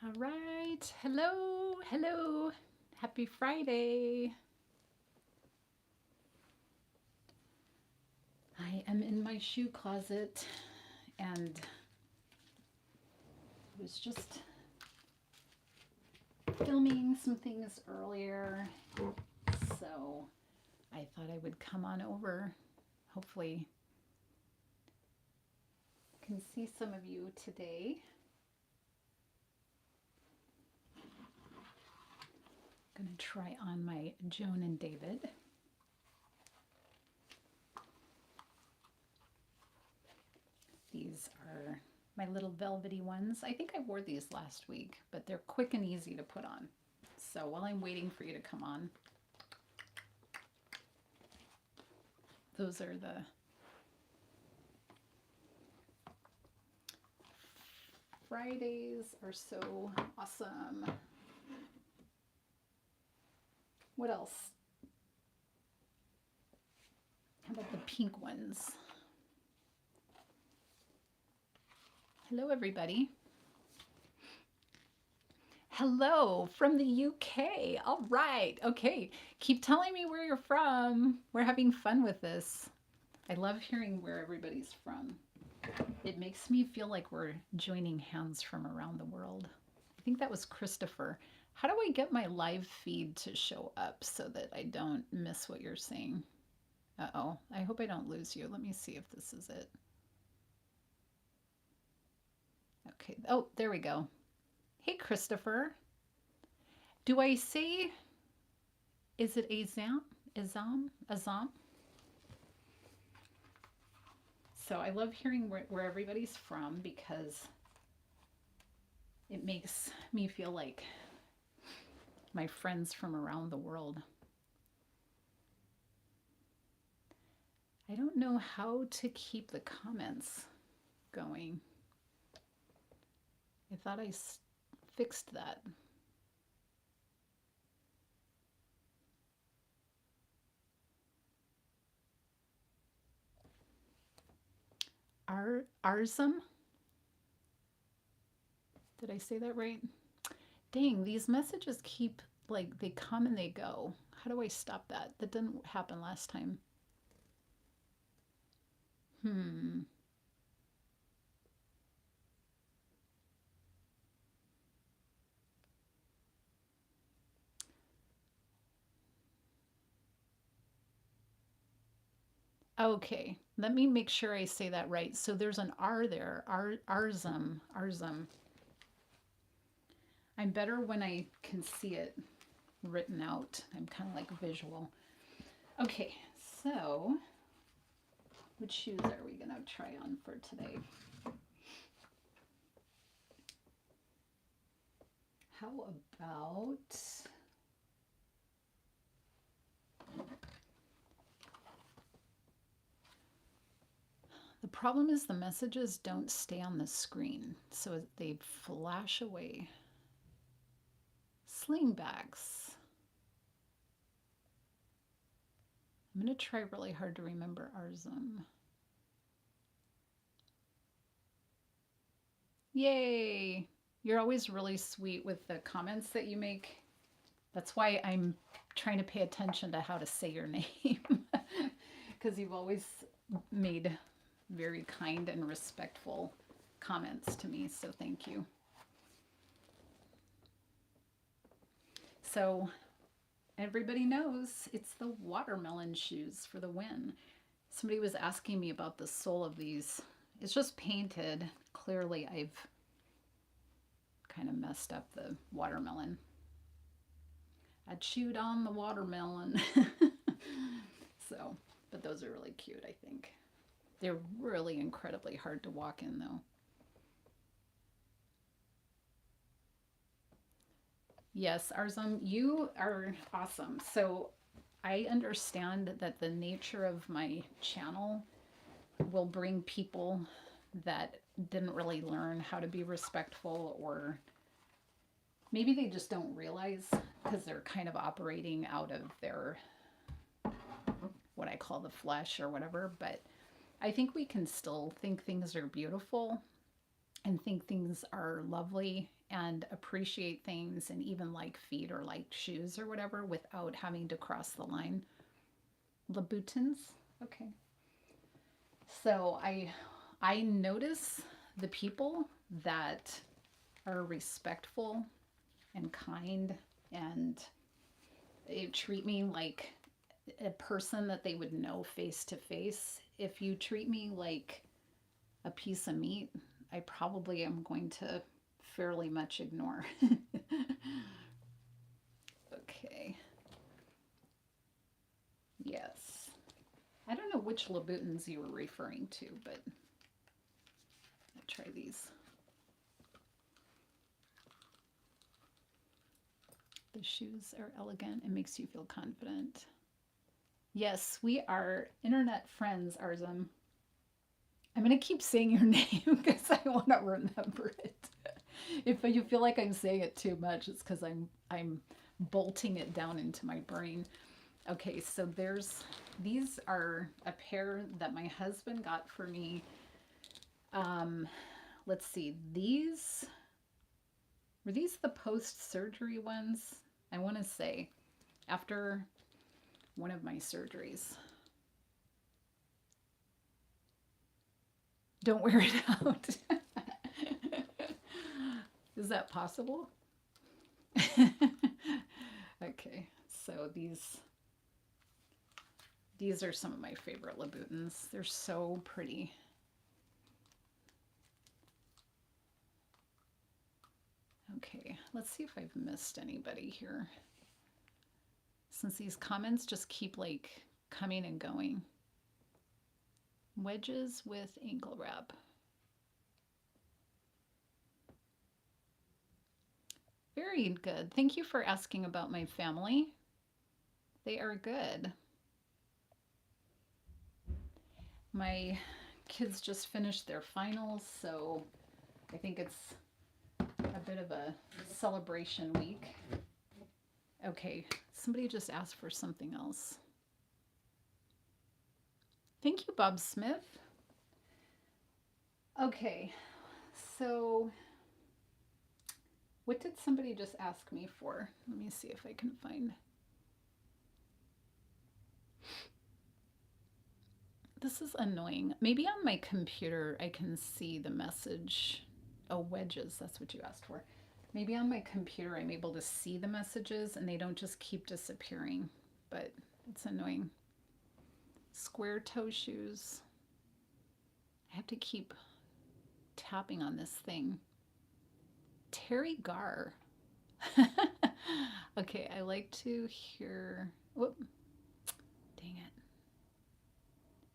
All right. Hello. Hello. Happy Friday. I am in my shoe closet and was just filming some things earlier. So I thought I would come on over. Hopefully, can see some of you today. I'm going to try on my Joan and David. These are my little velvety ones. I think I wore these last week, but they're quick and easy to put on. So while I'm waiting for you to come on, those are the Fridays are so awesome. What else? How about the pink ones? Hello, everybody. Hello from the UK. All right. Okay. Keep telling me where you're from. We're having fun with this. I love hearing where everybody's from. It makes me feel like we're joining hands from around the world. I think that was Christopher. How do I get my live feed to show up so that I don't miss what you're saying? Uh-oh. I hope I don't lose you. Let me see if this is it. Okay. Oh, there we go. Hey, Christopher. Do I say, is it Azam? Azam? Azam? So I love hearing where everybody's from because it makes me feel like my friends from around the world. I don't know how to keep the comments going. I thought I fixed that. Arzum? Did I say that right? Dang, these messages keep, like, they come and they go. How do I stop that? That didn't happen last time. Hmm. Okay, let me make sure I say that right. So there's an R there. Arzum. Arzum. I'm better when I can see it written out. I'm kind of like visual. Okay, so which shoes are we going to try on for today? How about the problem is the messages don't stay on the screen, so they flash away. Slingbacks. I'm going to try really hard to remember Arzum. Yay! You're always really sweet with the comments that you make. That's why I'm trying to pay attention to how to say your name. Because you've always made very kind and respectful comments to me, so thank you. So everybody knows it's the watermelon shoes for the win. Somebody was asking me about the sole of these. It's just painted. Clearly I've kind of messed up the watermelon. I chewed on the watermelon. So, but those are really cute, I think. They're really incredibly hard to walk in, though. Yes, Arzum, you are awesome. So I understand that the nature of my channel will bring people that didn't really learn how to be respectful, or maybe they just don't realize because they're kind of operating out of their, what I call the flesh or whatever. But I think we can still think things are beautiful and think things are lovely and appreciate things and even like feet or like shoes or whatever without having to cross the line. Laboutins. Okay. So I notice the people that are respectful and kind and they treat me like a person that they would know face to face. If you treat me like a piece of meat, I probably am going to fairly much ignore. Okay. Yes. I don't know which Louboutins you were referring to, but I'll try these. The shoes are elegant. It makes you feel confident. Yes, we are internet friends, Arzum. I'm going to keep saying your name because I want to remember it. If you feel like I'm saying it too much, it's because I'm bolting it down into my brain. Okay, so these are a pair that my husband got for me. Um, let's see, these were these the post-surgery ones? I want to say after one of my surgeries. Don't wear it out. Is that possible? Okay, so these are some of my favorite Louboutins. They're so pretty. Okay, let's see if I've missed anybody here. Since these comments just keep like coming and going. Wedges with ankle wrap. Very good. Thank you for asking about my family. They are good. My kids just finished their finals, so I think it's a bit of a celebration week. Okay, somebody just asked for something else. Thank you, Bob Smith. Okay, so what did somebody just ask me for? Let me see if I can find. This is annoying. Maybe on my computer I can see the message. Oh, wedges, that's what you asked for. Maybe on my computer I'm able to see the messages and they don't just keep disappearing, but it's annoying. Square toe shoes. I have to keep tapping on this thing. Terry Gar. Okay, I like to hear. Whoop. Dang it.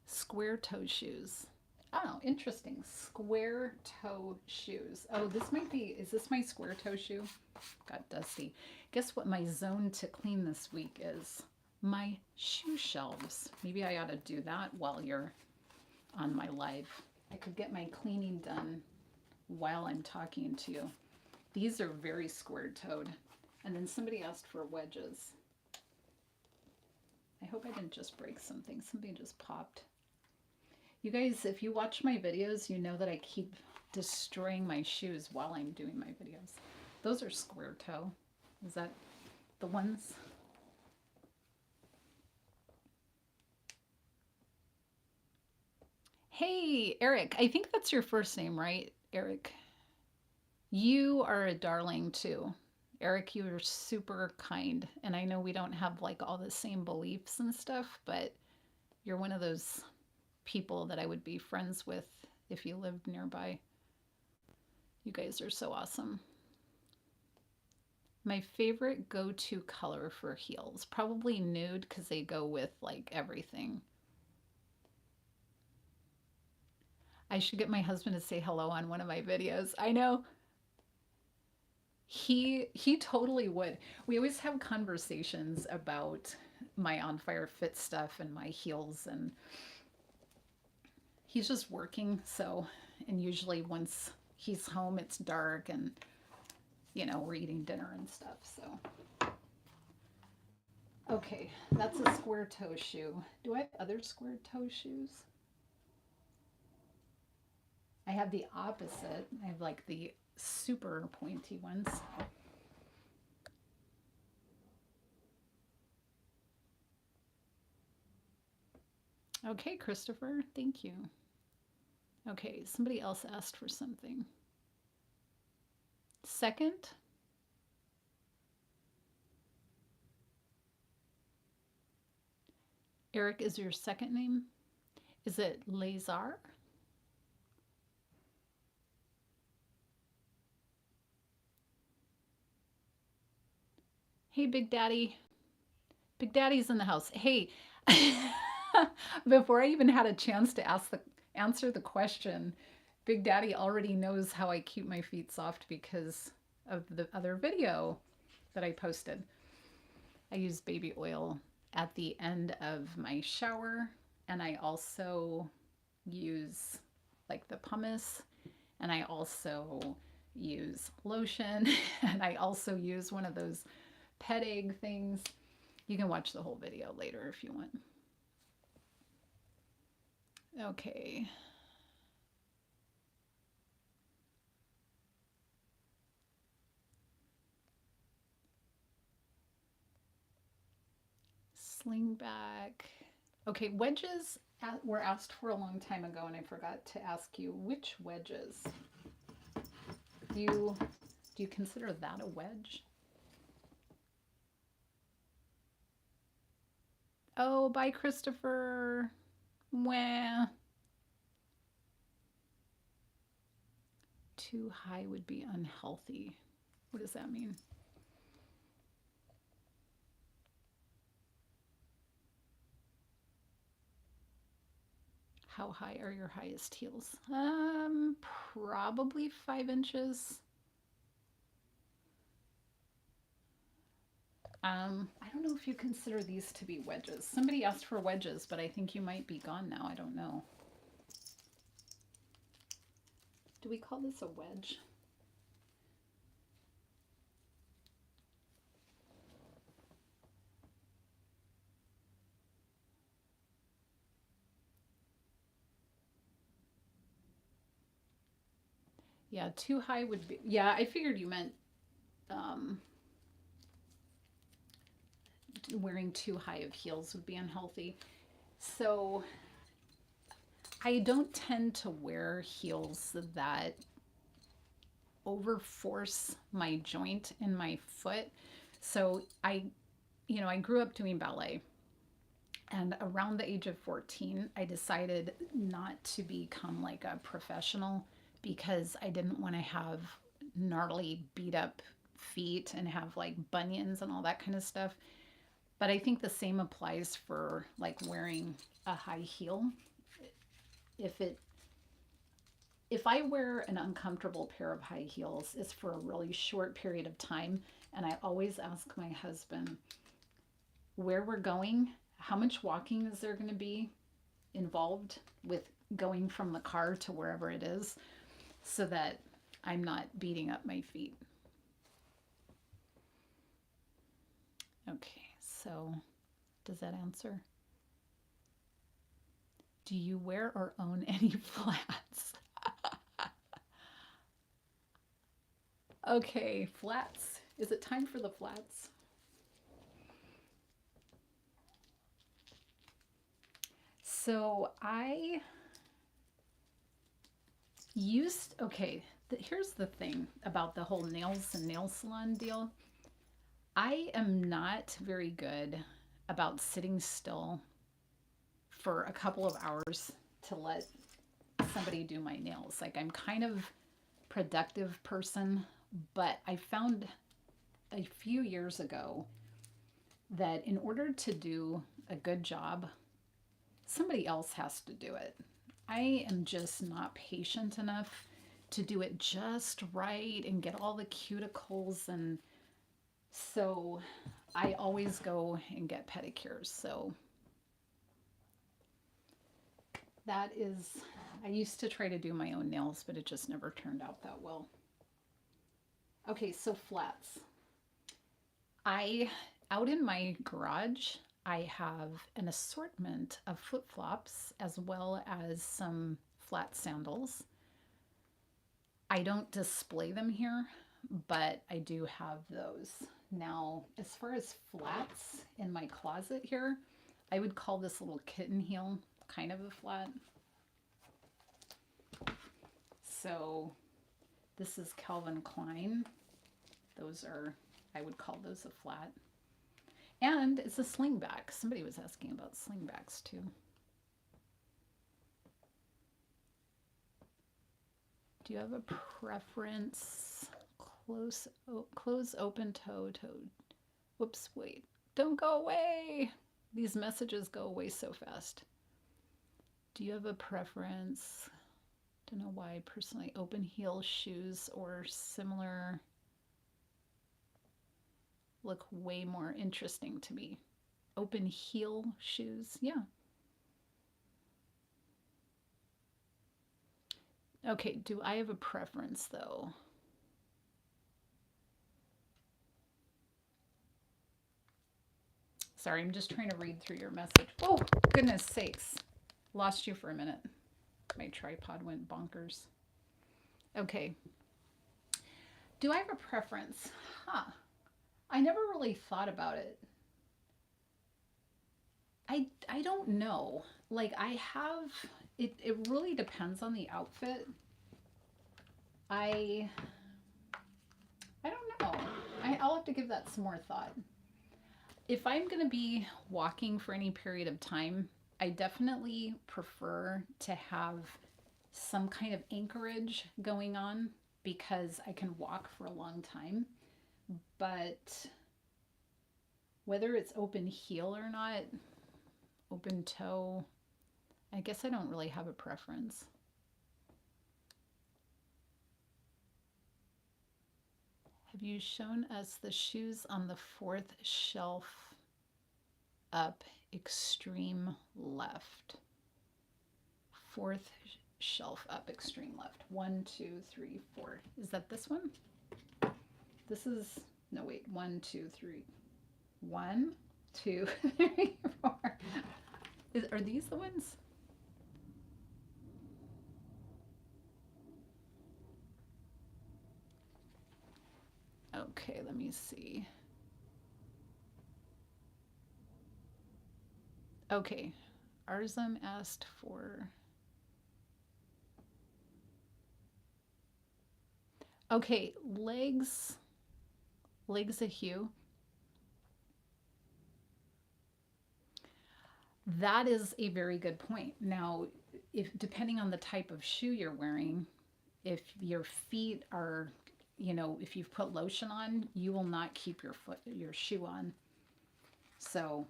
Square toe shoes. Oh, interesting. Square toe shoes. Oh, this might be. Is this my square toe shoe? Got dusty. Guess what my zone to clean this week is? My shoe shelves. Maybe I ought to do that while you're on my live. I could get my cleaning done while I'm talking to you. These are very square toed. And then somebody asked for wedges. I hope I didn't just break something. Something just popped. You guys, if you watch my videos, you know that I keep destroying my shoes while I'm doing my videos. Those are square toe. Is that the ones? Hey, Eric. I think that's your first name, right? Eric. You are a darling too. Eric, you are super kind. And I know we don't have like all the same beliefs and stuff, but you're one of those people that I would be friends with if you lived nearby. You guys are so awesome. My favorite go to color for heels, probably nude because they go with like everything. I should get my husband to say hello on one of my videos. I know. He totally would. We always have conversations about my on fire fit stuff and my heels, and he's just working, so, and usually once he's home it's dark and we're eating dinner and stuff, so. Okay, that's a square toe shoe. Do I have other square toe shoes? I have the opposite. I have like the super pointy ones. Okay, Christopher, thank you. Okay, somebody else asked for something. Second, Eric is your second name. Is it Lazar? Hey, Big Daddy. Big Daddy's in the house. Hey, before I even had a chance to answer the question, Big Daddy already knows how I keep my feet soft because of the other video that I posted. I use baby oil at the end of my shower, and I also use like the pumice, and I also use lotion, and I also use one of those pet egg things. You can watch the whole video later if you want. Okay. Sling back. Okay, wedges were asked for a long time ago, and I forgot to ask you which wedges. Do you consider that a wedge? Oh, bye, Christopher. Mwah. Too high would be unhealthy. What does that mean? How high are your highest heels? Probably 5 inches. I don't know if you consider these to be wedges. Somebody asked for wedges, but I think you might be gone now. I don't know. Do we call this a wedge? Yeah, too high would be. Yeah, I figured you meant um, wearing too high of heels would be unhealthy. So I don't tend to wear heels that overforce my joint in my foot. So I grew up doing ballet. And around the age of 14, I decided not to become like a professional because I didn't want to have gnarly beat up feet and have like bunions and all that kind of stuff. But I think the same applies for like wearing a high heel. If it if I wear an uncomfortable pair of high heels, it's for a really short period of time. And I always ask my husband where we're going, how much walking is there going to be involved with going from the car to wherever it is so that I'm not beating up my feet. Okay, so does that answer? Do you wear or own any flats? Okay, flats. Is it time for the flats? So I okay, here's the thing about the whole nails and nail salon deal. I am not very good about sitting still for a couple of hours to let somebody do my nails. Like I'm kind of productive person, but I found a few years ago that in order to do a good job, somebody else has to do it. I am just not patient enough to do it just right and get all the cuticles, and so I always go and get pedicures. So that is, I used to try to do my own nails, but it just never turned out that well. Okay, so flats. I, out in my garage, I have an assortment of flip flops as well as some flat sandals. I don't display them here, but I do have those. Now, as far as flats in my closet here, I would call this little kitten heel kind of a flat. So this is Calvin Klein. Those are, I would call those a flat. And it's a slingback. Somebody was asking about slingbacks too. Do you have a preference? Close open toe, toe. Whoops, wait. Don't go away. These messages go away so fast. Do you have a preference? Don't know why personally. Open heel shoes or similar look way more interesting to me. Open heel shoes, yeah. Okay, do I have a preference though? Sorry, I'm just trying to read through your message. Oh, goodness sakes. Lost you for a minute. My tripod went bonkers. Okay. Do I have a preference? Huh. I never really thought about it. I don't know. Like I have it really depends on the outfit. I I don't know. I'll have to give that some more thought. If I'm going to be walking for any period of time, I definitely prefer to have some kind of anchorage going on because I can walk for a long time. But whether it's open heel or not, open toe, I guess I don't really have a preference. Have you shown us the shoes on the fourth shelf up, extreme left? Fourth shelf up, extreme left. 1, 2, 3, 4. Is that this one? This is, no, wait. 1, 2, 3. 1, 2, 3, 4. Are these the ones? Okay, let me see. Okay, Arzum asked for. Okay, legs a hue. That is a very good point. Now, if depending on the type of shoe you're wearing, if your feet are, if you've put lotion on, you will not keep your shoe on. So,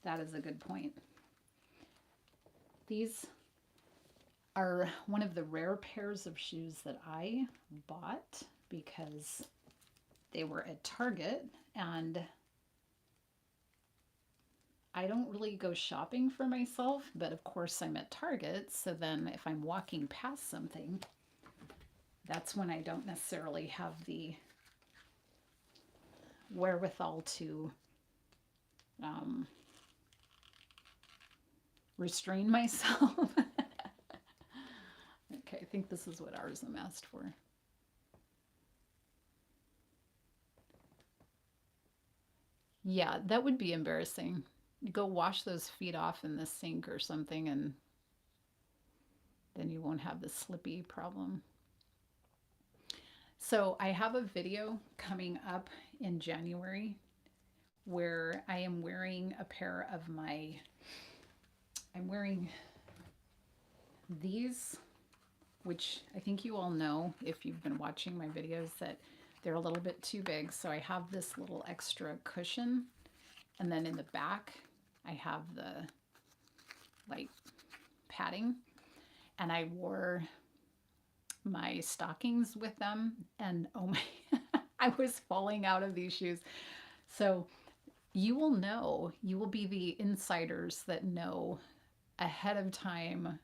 that is a good point. These are one of the rare pairs of shoes that I bought because they were at Target, and I don't really go shopping for myself, but of course I'm at Target, so then if I'm walking past something, that's when I don't necessarily have the wherewithal to restrain myself. Okay, I think this is what Arzum asked for. Yeah, that would be embarrassing. You go wash those feet off in the sink or something, and then you won't have the slippy problem. So I have a video coming up in January where I am wearing a pair of I'm wearing these, which I think you all know if you've been watching my videos that they're a little bit too big. So I have this little extra cushion, and then in the back I have the like padding, and I wore my stockings with them, and oh my, I was falling out of these shoes. So you will be the insiders that know ahead of time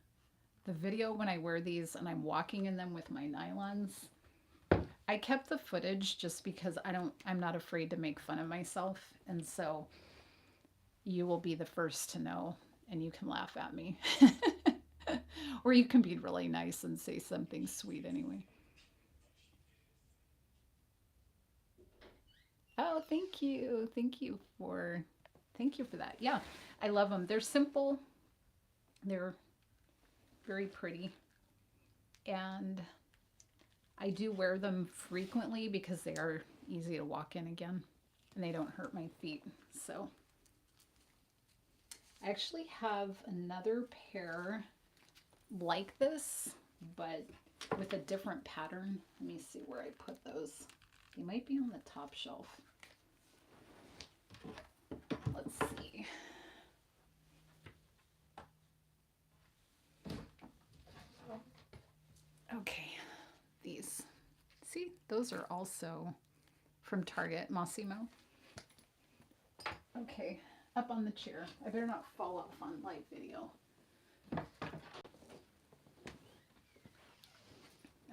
the video when I wear these and I'm walking in them with my nylons. I kept the footage just because I'm not afraid to make fun of myself, and so you will be the first to know, and you can laugh at me. Or you can be really nice and say something sweet anyway. thank you. Thank you for that. Yeah, I love them. They're simple. They're very pretty. And I do wear them frequently because they are easy to walk in again and they don't hurt my feet. So I actually have another pair like this, but with a different pattern. Let me see where I put those. They might be on the top shelf. Let's see. Okay, these. See, those are also from Target, Massimo. Okay, up on the chair. I better not fall off on live video.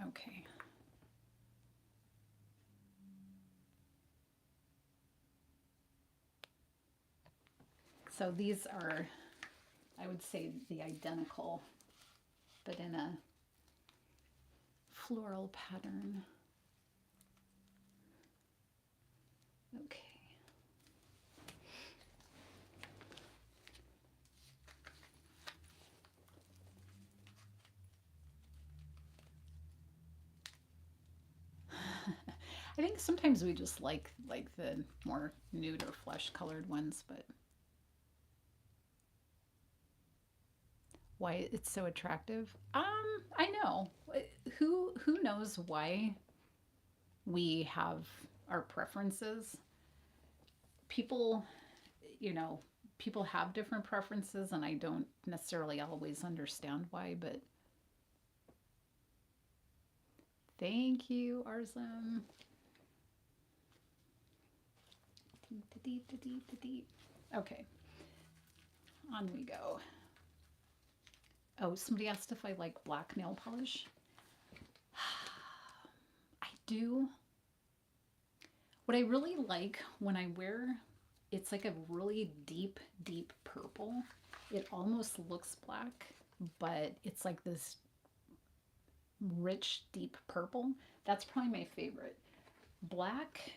Okay. So these are, I would say, the identical, but in a floral pattern. Okay. I think sometimes we just like the more nude or flesh colored ones, but why it's so attractive? I know. Who knows why we have our preferences? People, you know, people have different preferences and I don't necessarily always understand why, but thank you, Arzum. Okay, on we go. Oh, somebody asked if I like black nail polish. I do. What I really like when I wear, it's like a really deep, deep purple. It almost looks black, but it's like this rich, deep purple. That's probably my favorite. Black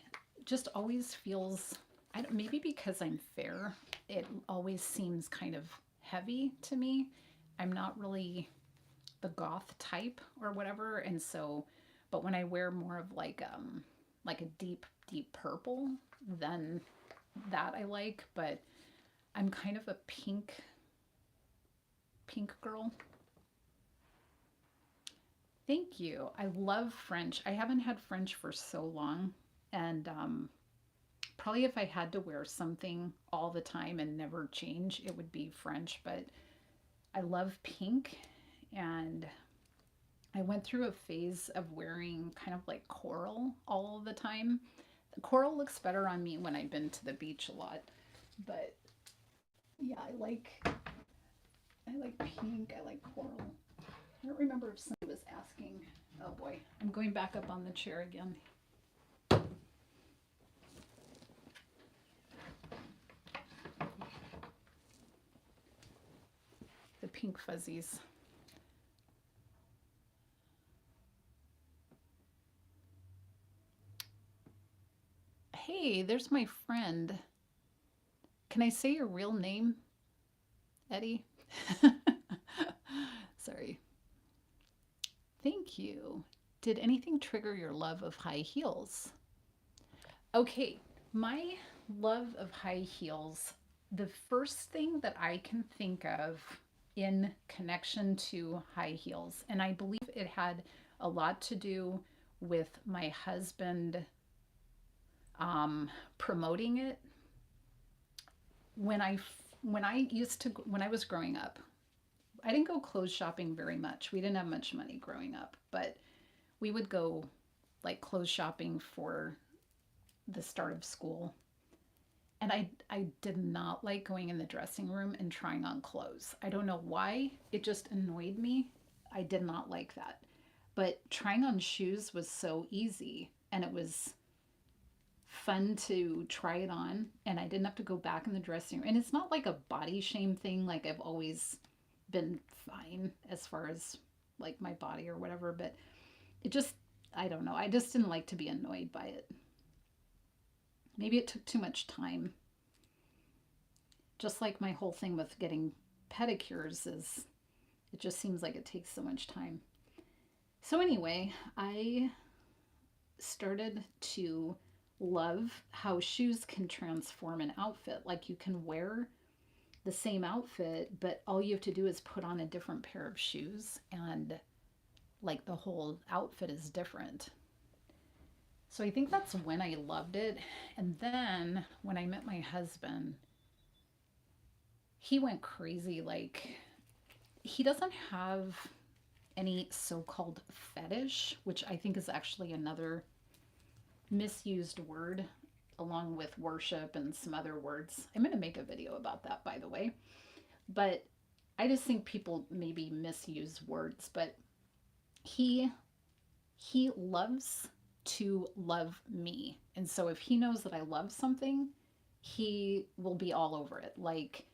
just always feels, I don't, maybe because I'm fair, it always seems kind of heavy to me. I'm not really the goth type or whatever, and so, but when I wear more of like a deep, deep purple, then that I like. But I'm kind of a pink girl. Thank you. I love French. I haven't had French for so long, and probably if I had to wear something all the time and never change, it would be French. But I love pink, and I went through a phase of wearing kind of like coral all the time. The coral looks better on me when I've been to the beach a lot, but yeah, I like pink. I like coral. I don't remember if somebody was asking. Oh boy, I'm going back up on the chair again. The pink fuzzies. Hey, there's my friend. Can I say your real name, Eddie? Sorry. Thank you. Did anything trigger your love of high heels? Okay, my love of high heels, the first thing that I can think of in connection to high heels, and I believe it had a lot to do with my husband promoting it. When I when I was growing up, I didn't go clothes shopping very much. We didn't have much money growing up, but we would go like clothes shopping for the start of school. And I did not like going in the dressing room and trying on clothes. I don't know why. It just annoyed me. I did not like that. But trying on shoes was so easy and it was fun to try it on and I didn't have to go back in the dressing room. And it's not like a body shame thing. Like I've always been fine as far as like my body or whatever, but it just, I don't know. I just didn't like to be annoyed by it. Maybe it took too much time. Just like my whole thing with getting pedicures is it just seems like it takes so much time. So anyway, I started to love how shoes can transform an outfit. Like you can wear the same outfit, but all you have to do is put on a different pair of shoes and like the whole outfit is different. So I think that's when I loved it. And then when I met my husband, he went crazy. Like, he doesn't have any so called fetish, which I think is actually another misused word along with worship and some other words. I'm going to make a video about that, by the way. But I just think people maybe misuse words, but he he loves to love me. And so if he knows that I love something, he will be all over it. Like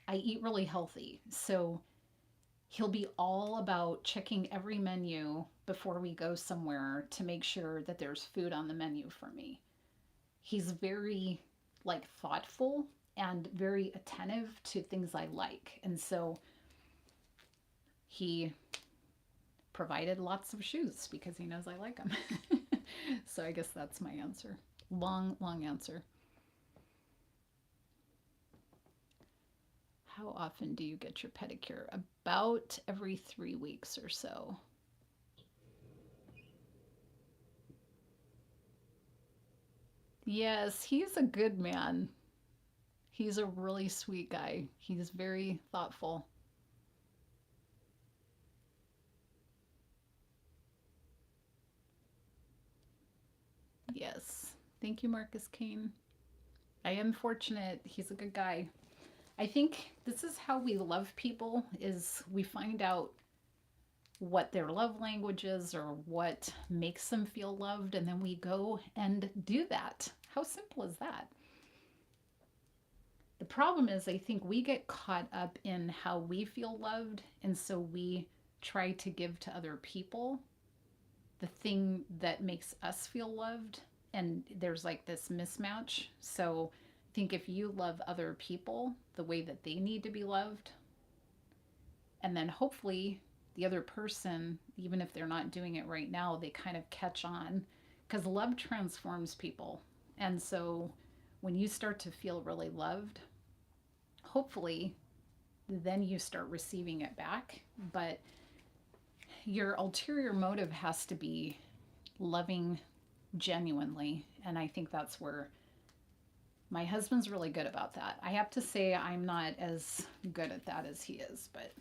I eat really healthy. So he'll be all about checking every menu before we go somewhere to make sure that there's food on the menu for me. He's very like thoughtful and very attentive to things I like. And so he provided lots of shoes because he knows I like them. So I guess that's my answer. Long, long answer. How often do you get your pedicure? About every 3 weeks or so. Yes, he's a good man. He's a really sweet guy. He's very thoughtful. Yes. Thank you, Marcus Kane. I am fortunate. He's a good guy. I think this is how we love people is we find out what their love language is or what makes them feel loved and then we go and do that. How simple is that? The problem is I think we get caught up in how we feel loved and so we try to give to other people the thing that makes us feel loved and there's like this mismatch. So I think if you love other people the way that they need to be loved, and then hopefully the other person, even if they're not doing it right now, they kind of catch on because love transforms people. And so when you start to feel really loved, hopefully then you start receiving it back. But your ulterior motive has to be loving genuinely. And I think that's where my husband's really good about that. I have to say, I'm not as good at that as he is, but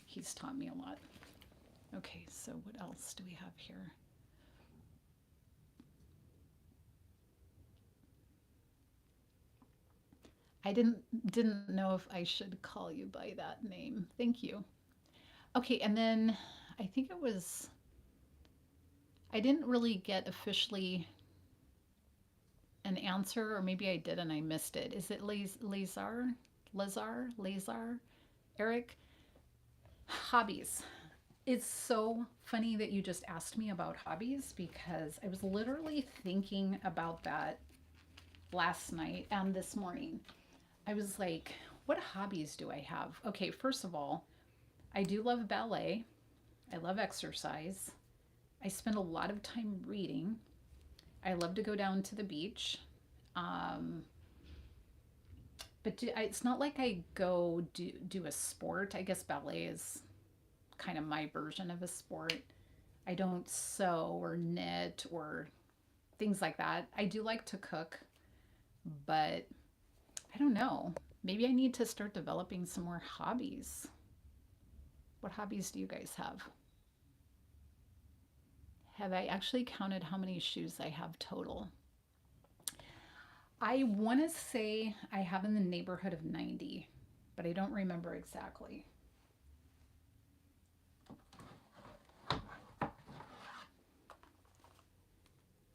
he's taught me a lot. Okay, so what else do we have here? I didn't know if I should call you by that name. Thank you. Okay, and then I think it was I didn't really get officially an answer, or maybe I did and I missed it. Is it Lazar? Lazar? Eric? Hobbies. It's so funny that you just asked me about hobbies because I was literally thinking about that last night and this morning. I was like, what hobbies do I have? Okay, first of all, I do love ballet. I love exercise. I spend a lot of time reading. I love to go down to the beach. Um, but it's not like I go do a sport. I guess ballet is kind of my version of a sport. I don't sew or knit or things like that. I do like to cook, but I don't know. Maybe I need to start developing some more hobbies. What hobbies do you guys have? Have I actually counted how many shoes I have total? I want to say I have in the neighborhood of 90, but I don't remember exactly.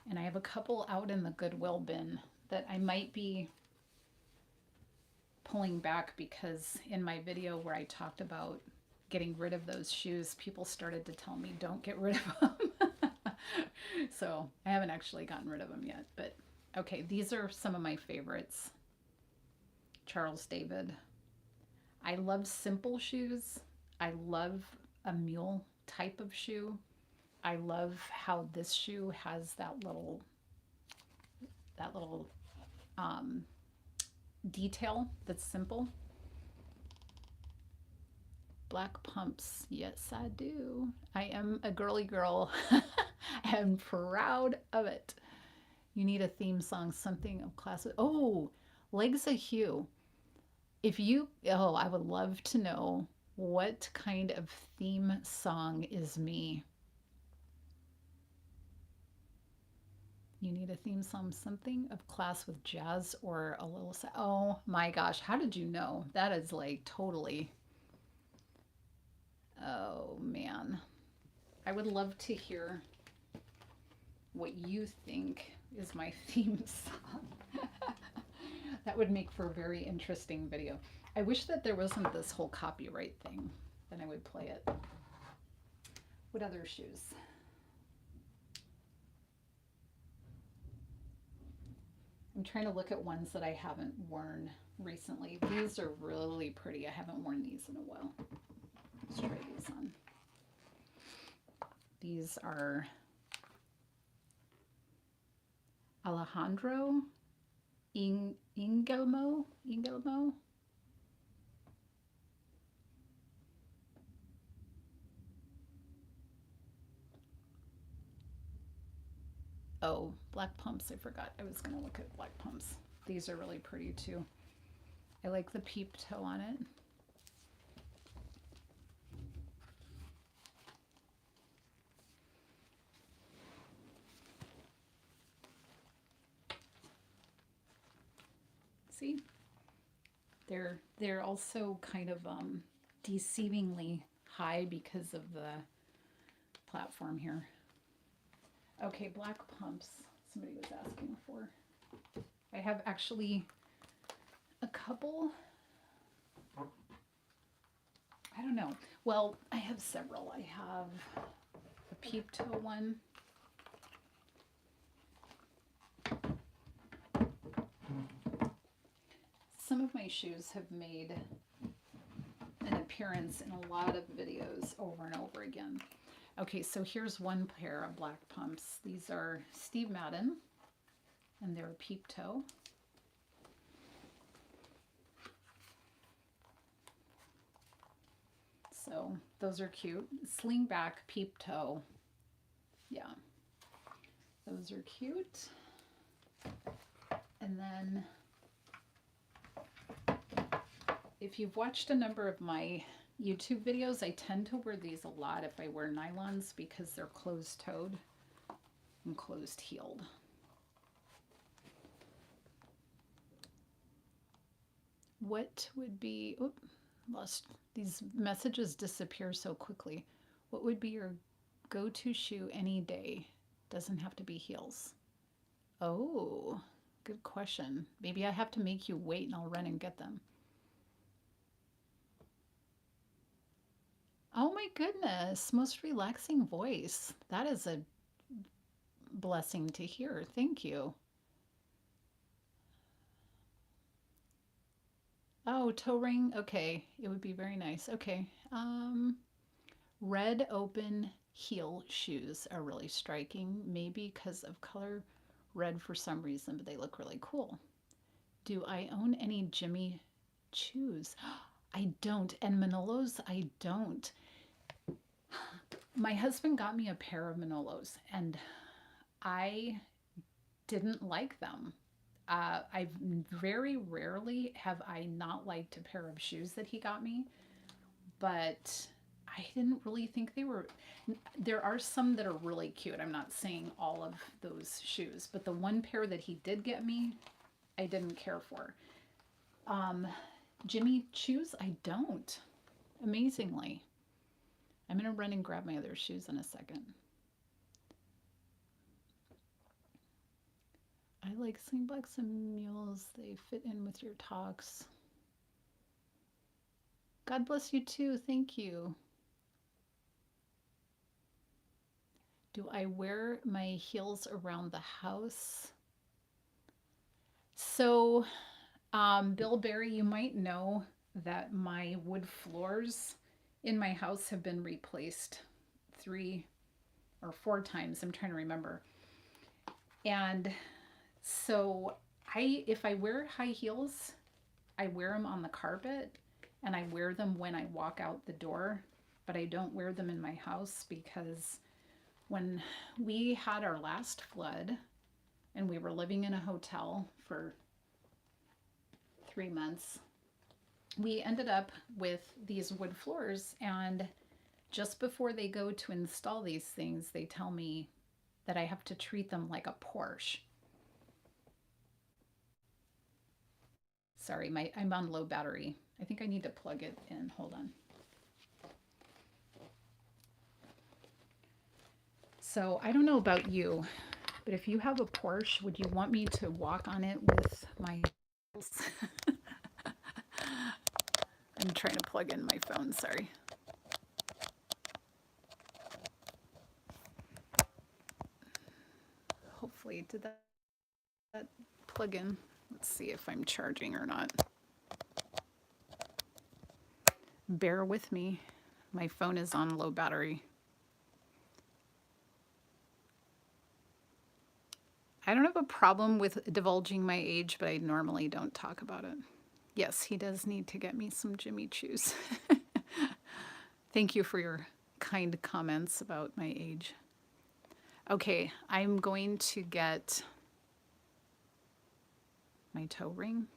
And I have a couple out in the Goodwill bin that I might be pulling back because in my video where I talked about getting rid of those shoes, people started to tell me don't get rid of them. So I haven't actually gotten rid of them yet. But okay, these are some of my favorites. Charles David. I love simple shoes. I love a mule type of shoe. I love how this shoe has that little um, detail that's simple. Black pumps. Yes, I do. I am a girly girl. I am proud of it. You need a theme song, something of classic. Oh, Legs of Hue. I would love to know what kind of theme song is me. You need a theme song, something of class with jazz or a little. Oh my gosh, how did you know? That is like totally. Oh man. I would love to hear what you think is my theme song. That would make for a very interesting video. I wish that there wasn't this whole copyright thing. Then I would play it. What other shoes? I'm trying to look at ones that I haven't worn recently. These are really pretty. I haven't worn these in a while. Let's try these on. These are Alejandro Ingelmo. Oh, black pumps. I forgot. I was going to look at black pumps. These are really pretty too. I like the peep toe on it. See? They're also kind of deceivingly high because of the platform here. Okay, black pumps. Somebody was asking for. I have actually a couple. I don't know. Well, I have several. I have a peep toe one. Some of my shoes have made an appearance in a lot of videos over and over again. Okay, so here's one pair of black pumps. These are Steve Madden, and they're a peep toe. So those are cute. Sling back peep toe. Yeah, those are cute. And then if you've watched a number of my YouTube videos, I tend to wear these a lot if I wear nylons because they're closed-toed and closed-heeled. What would be, lost, these messages disappear so quickly. What would be your go-to shoe any day? Doesn't have to be heels. Oh, good question. Maybe I have to make you wait and I'll run and get them. Oh my goodness, most relaxing voice. That is a blessing to hear. Thank you. Oh, toe ring. Okay, it would be very nice. Okay. Red open heel shoes are really striking, maybe because of color red for some reason, but they look really cool. Do I own any Jimmy Choos? I don't. And Manolos, I don't. My husband got me a pair of Manolos, and I didn't like them. I very rarely have I not liked a pair of shoes that he got me, but I didn't really think they were. There are some that are really cute. I'm not saying all of those shoes, but the one pair that he did get me, I didn't care for. Jimmy Choos, I don't. Amazingly. I'm going to run and grab my other shoes in a second. I like slingbacks and mules. They fit in with your talks. God bless you too. Thank you. Do I wear my heels around the house? So, Bill Barry, you might know that my wood floors in my house have been replaced 3 or 4 times. I'm trying to remember. And so if I wear high heels, I wear them on the carpet and I wear them when I walk out the door, but I don't wear them in my house because when we had our last flood and we were living in a hotel for 3 months, we ended up with these wood floors. And just before they go to install these things, they tell me that I have to treat them like a Porsche. Sorry, I'm on low battery. I think I need to plug it in. Hold on. So I don't know about you, but if you have a Porsche, would you want me to walk on it with my heels? I'm trying to plug in my phone, sorry. Hopefully, did that plug in? Let's see if I'm charging or not. Bear with me. My phone is on low battery. I don't have a problem with divulging my age, but I normally don't talk about it. Yes, he does need to get me some Jimmy Choos. Thank you for your kind comments about my age. Okay, I'm going to get my toe ring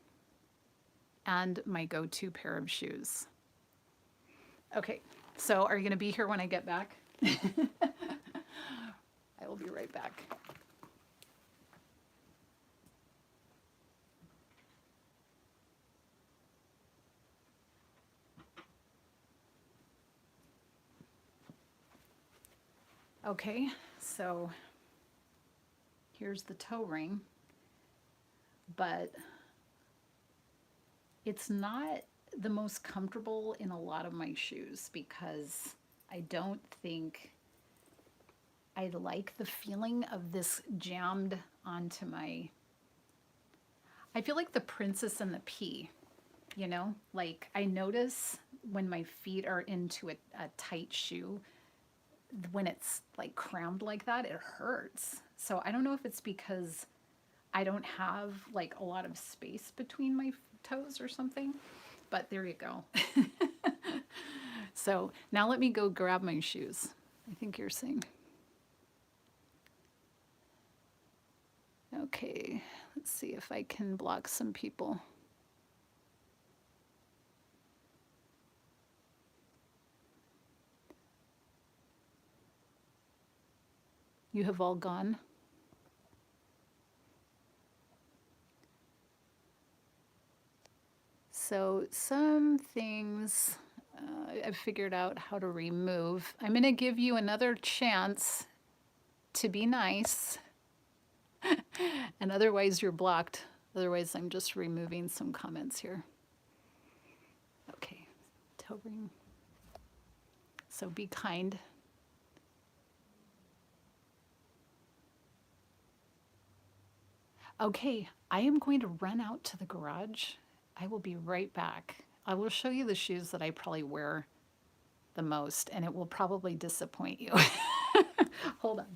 and my go-to pair of shoes. Okay, so are you going to be here when I get back? I will be right back. Okay, so here's the toe ring, but it's not the most comfortable in a lot of my shoes because I don't think I like the feeling of this jammed onto my. I feel like the princess and the pea, you know? Like I notice when my feet are into a tight shoe, when it's like crammed like that, it hurts. So I don't know if it's because I don't have like a lot of space between my toes or something, but there you go. So now let me go grab my shoes. I think you're saying. Okay, let's see if I can block some people. You have all gone. So some things I've figured out how to remove. I'm going to give you another chance to be nice. And otherwise you're blocked. Otherwise I'm just removing some comments here. Okay, toe ring. So be kind. Okay, I am going to run out to the garage. I will be right back. I will show you the shoes that I probably wear the most, and it will probably disappoint you. Hold on.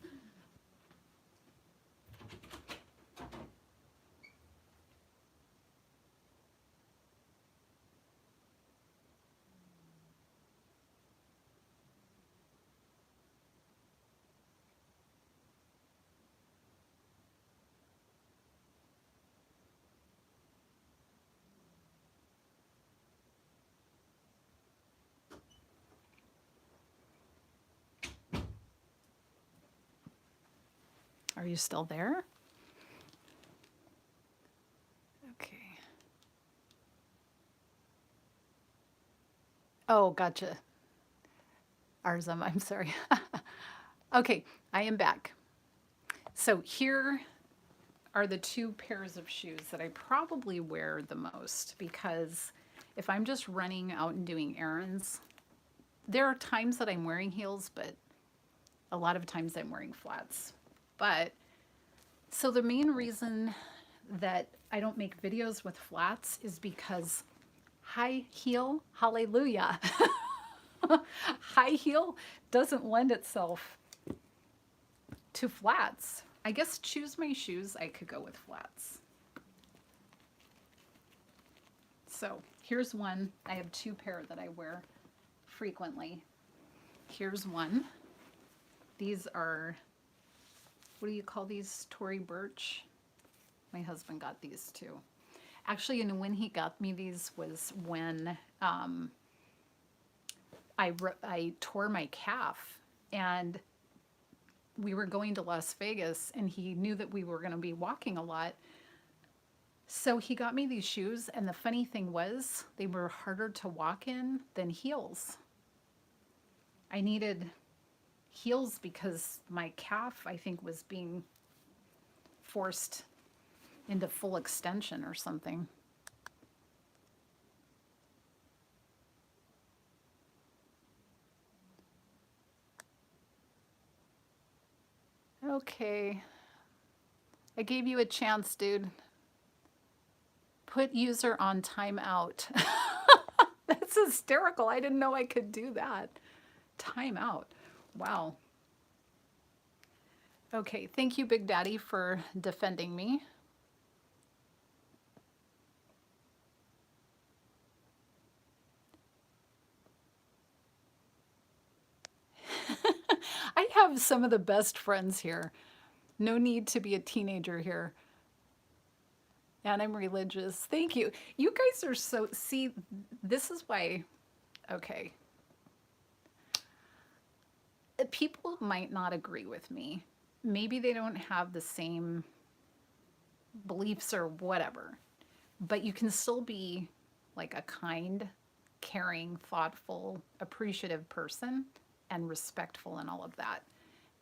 Are you still there? Okay. Oh, gotcha. Arzum, I'm sorry. Okay, I am back. So here are the 2 pairs of shoes that I probably wear the most because if I'm just running out and doing errands, there are times that I'm wearing heels, but A lot of times I'm wearing flats. But so the main reason that I don't make videos with flats is because high heel, hallelujah. High heel doesn't lend itself to flats. I guess choose my shoes, I could go with flats. So here's one. I have two pair that I wear frequently. Here's one. These are, what do you call these? Tory Burch. My husband got these too. Actually, and when he got me these was when I tore my calf, and we were going to Las Vegas, and he knew that we were going to be walking a lot. So he got me these shoes, and the funny thing was they were harder to walk in than heels. I needed heels because my calf, I think, was being forced into full extension or something. Okay. I gave you a chance, dude. Put user on timeout. That's hysterical. I didn't know I could do that. Timeout. Wow. Okay, thank you, Big Daddy, for defending me. I have some of the best friends here. No need to be a teenager here. And I'm religious. Thank you. You guys are so, see, this is why, okay. People might not agree with me. Maybe they don't have the same beliefs or whatever, but you can still be like a kind, caring, thoughtful, appreciative person and respectful and all of that.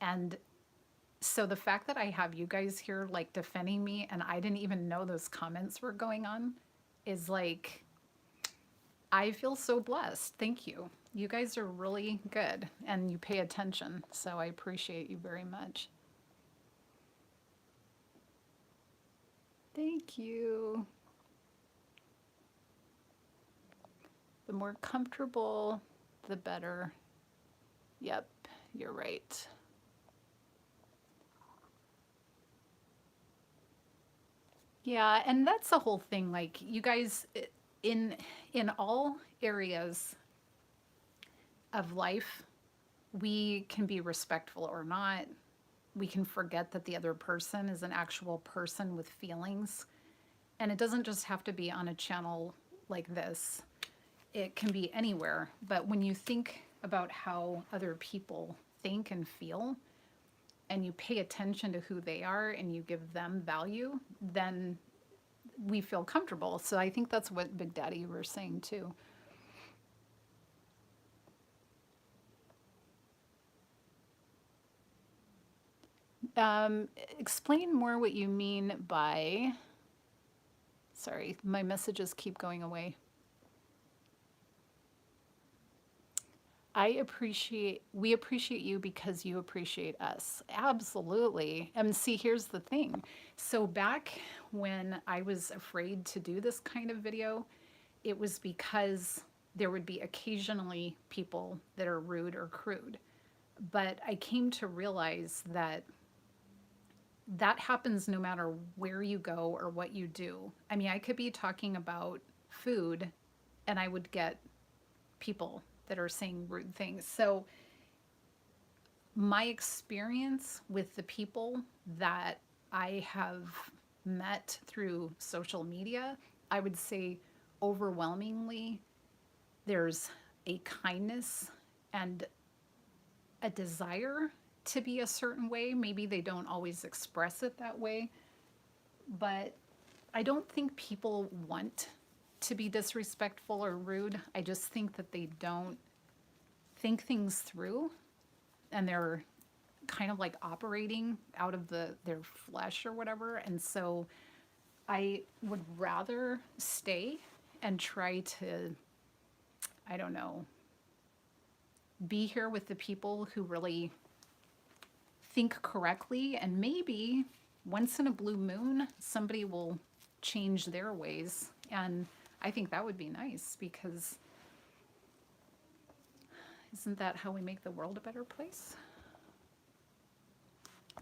And so the fact that I have you guys here like defending me and I didn't even know those comments were going on is like, I feel so blessed. Thank you. You guys are really good and you pay attention. So I appreciate you very much. Thank you. The more comfortable, the better. Yep, you're right. Yeah, and that's the whole thing. Like you guys, in in all areas of life, we can be respectful or not. We can forget that the other person is an actual person with feelings. And it doesn't just have to be on a channel like this, it can be anywhere. But when you think about how other people think and feel, and you pay attention to who they are and you give them value, then we feel comfortable. So I think that's what Big Daddy you were saying too. Explain more what you mean by, sorry, my messages keep going away. We appreciate you because you appreciate us. Absolutely. And see, here's the thing. So back when I was afraid to do this kind of video, it was because there would be occasionally people that are rude or crude. But I came to realize that that happens no matter where you go or what you do. I mean, I could be talking about food and I would get people that are saying rude things. So, my experience with the people that I have met through social media, I would say overwhelmingly there's a kindness and a desire to be a certain way. Maybe they don't always express it that way, but I don't think people want to be disrespectful or rude. I just think that they don't think things through and they're kind of like operating out of their flesh or whatever. And so I would rather stay and try to, I don't know, be here with the people who really think correctly, and maybe once in a blue moon, somebody will change their ways. And I think that would be nice because isn't that how we make the world a better place?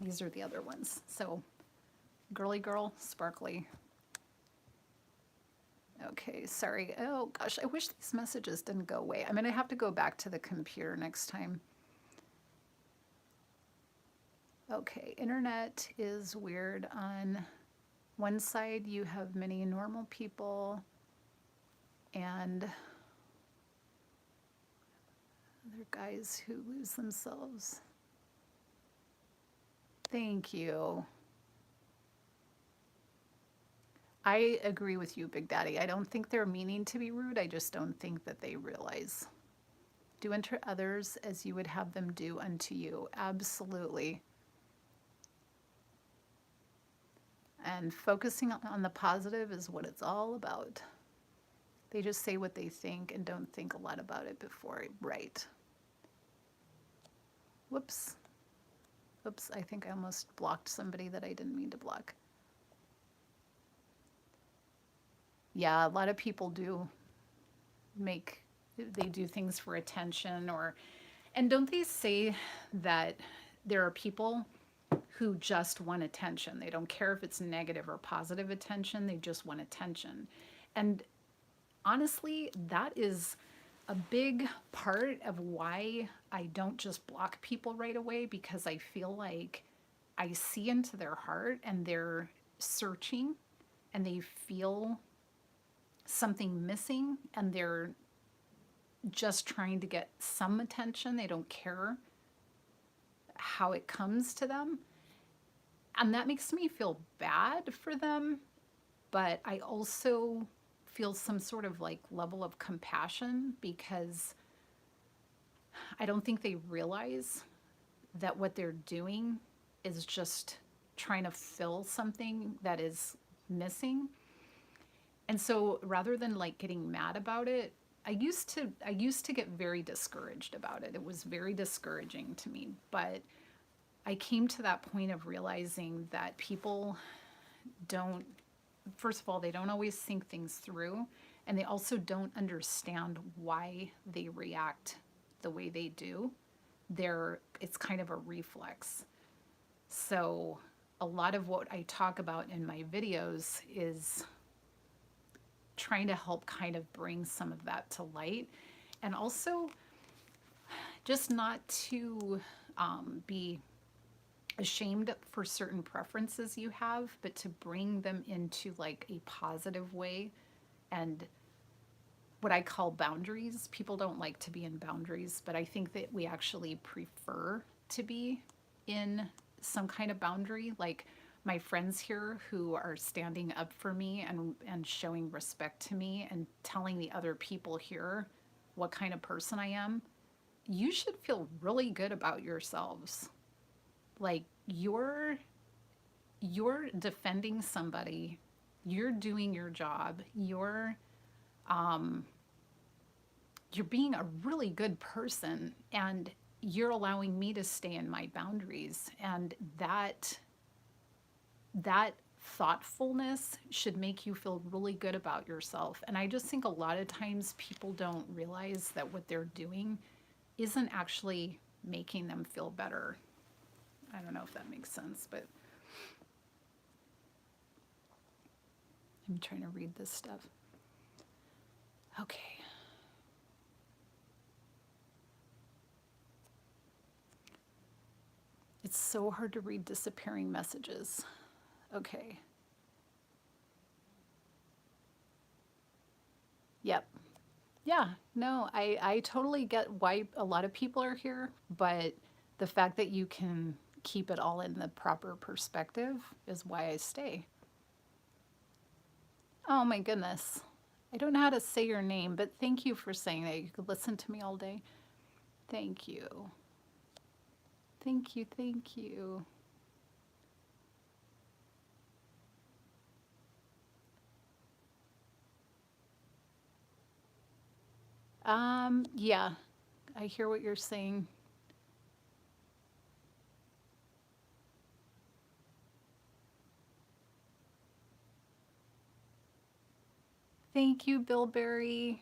These are the other ones. So, girly girl, sparkly. Okay, sorry. Oh gosh, I wish these messages didn't go away. I'm going to have to go back to the computer next time. Okay, internet is weird. On one side, you have many normal people and other guys who lose themselves. Thank you. I agree with you, Big Daddy. I don't think they're meaning to be rude. I just don't think that they realize. Do unto others as you would have them do unto you. Absolutely. And focusing on the positive is what it's all about. They just say what they think and don't think a lot about it before it right. Whoops. Oops, I think I almost blocked somebody that I didn't mean to block. Yeah, a lot of people they do things for attention and don't they say that there are people who just want attention? They don't care if it's negative or positive attention, they just want attention. And honestly, that is a big part of why I don't just block people right away, because I feel like I see into their heart and they're searching and they feel something missing and they're just trying to get some attention. They don't care how it comes to them. And that makes me feel bad for them, but I also feel some sort of like level of compassion because I don't think they realize that what they're doing is just trying to fill something that is missing. And so rather than like getting mad about it, I used to get very discouraged about it. It was very discouraging to me, but I came to that point of realizing that people don't, first of all, they don't always think things through, and they also don't understand why they react the way they do. It's kind of a reflex. So a lot of what I talk about in my videos is trying to help kind of bring some of that to light, and also just not to be ashamed for certain preferences you have, but to bring them into like a positive way and what I call boundaries. People don't like to be in boundaries, but I think that we actually prefer to be in some kind of boundary. Like my friends here who are standing up for me and showing respect to me and telling the other people here what kind of person I am, you should feel really good about yourselves. Like you're defending somebody, you're doing your job, um you're being a really good person, and you're allowing me to stay in my boundaries, and that thoughtfulness should make you feel really good about yourself. And I just think a lot of times people don't realize that what they're doing isn't actually making them feel better. I don't know if that makes sense, but I'm trying to read this stuff. Okay. It's so hard to read disappearing messages. Okay. Yep. Yeah. No, I totally get why a lot of people are here, but the fact that you can keep it all in the proper perspective is why I stay. Oh my goodness. I don't know how to say your name, but thank you for saying that. You could listen to me all day. Thank you. Thank you. Thank you. Yeah, I hear what you're saying. Thank you, Billberry.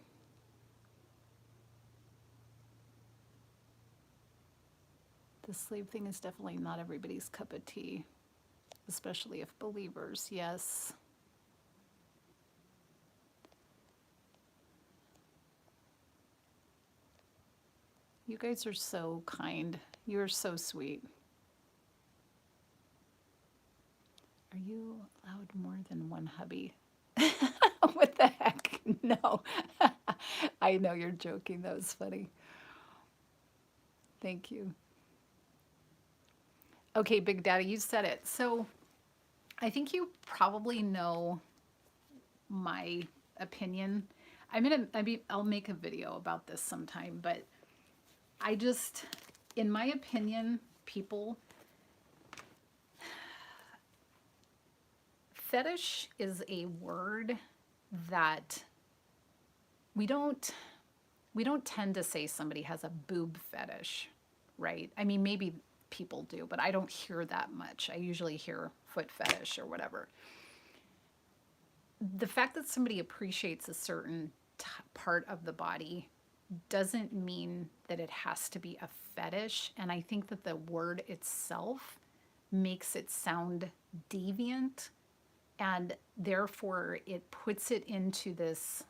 The slave thing is definitely not everybody's cup of tea, especially if believers. Yes. You guys are so kind. You're so sweet. Are you allowed more than one hubby? What the heck? No. I know you're joking. That was funny. Thank you. Okay, Big Daddy, you said it. So I think you probably know my opinion. I'll make a video about this sometime, but I just, in my opinion, people, fetish is a word that we don't we don't tend to say somebody has a boob fetish, right? I mean, maybe people do, but I don't hear that much. I usually hear foot fetish or whatever. The fact that somebody appreciates a certain part of the body doesn't mean that it has to be a fetish. And I think that the word itself makes it sound deviant, and therefore it puts it into this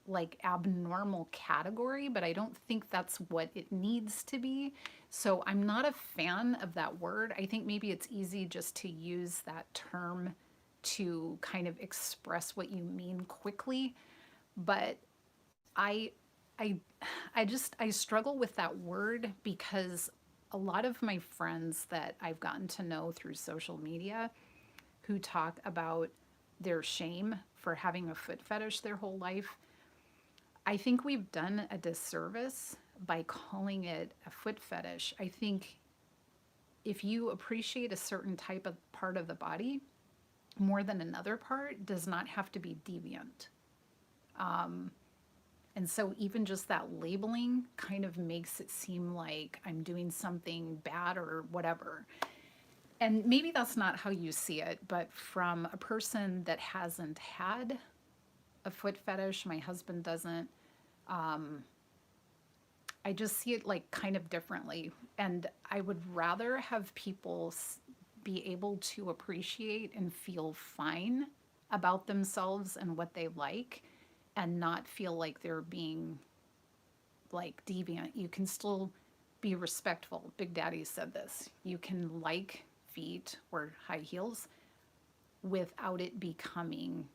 like abnormal category, but I don't think that's what it needs to be. So I'm not a fan of that word. I think maybe it's easy just to use that term to kind of express what you mean quickly, but I I I struggle with that word because a lot of my friends that I've gotten to know through social media who talk about their shame for having a foot fetish their whole life, I think we've done a disservice by calling it a foot fetish. I think if you appreciate a certain type of part of the body more than another part does not have to be deviant. Um, and so even just that labeling kind of makes it seem like I'm doing something bad or whatever. And maybe that's not how you see it, but from a person that hasn't had a foot fetish, my husband doesn't, um, I just see it like kind of differently. And I would rather have people be able to appreciate and feel fine about themselves and what they like and not feel like they're being like deviant. You can still be respectful. Big Daddy said this. You can like feet or high heels without it becoming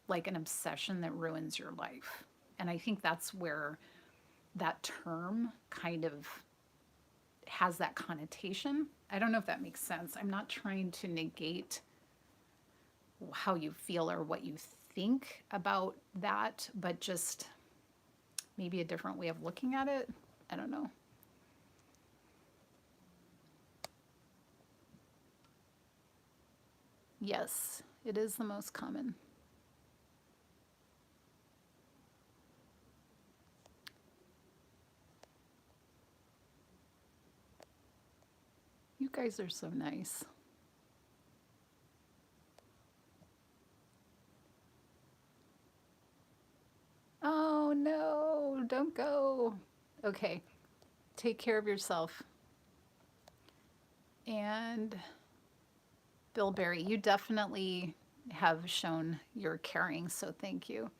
like an obsession that ruins your life. And I think that's where that term kind of has that connotation. I don't know if that makes sense. I'm not trying to negate how you feel or what you think about that, but just maybe a different way of looking at it. I don't know. Yes, it is the most common. You guys are so nice. Oh no, don't go. Okay, take care of yourself. And Bill Berry, you definitely have shown your caring, so thank you.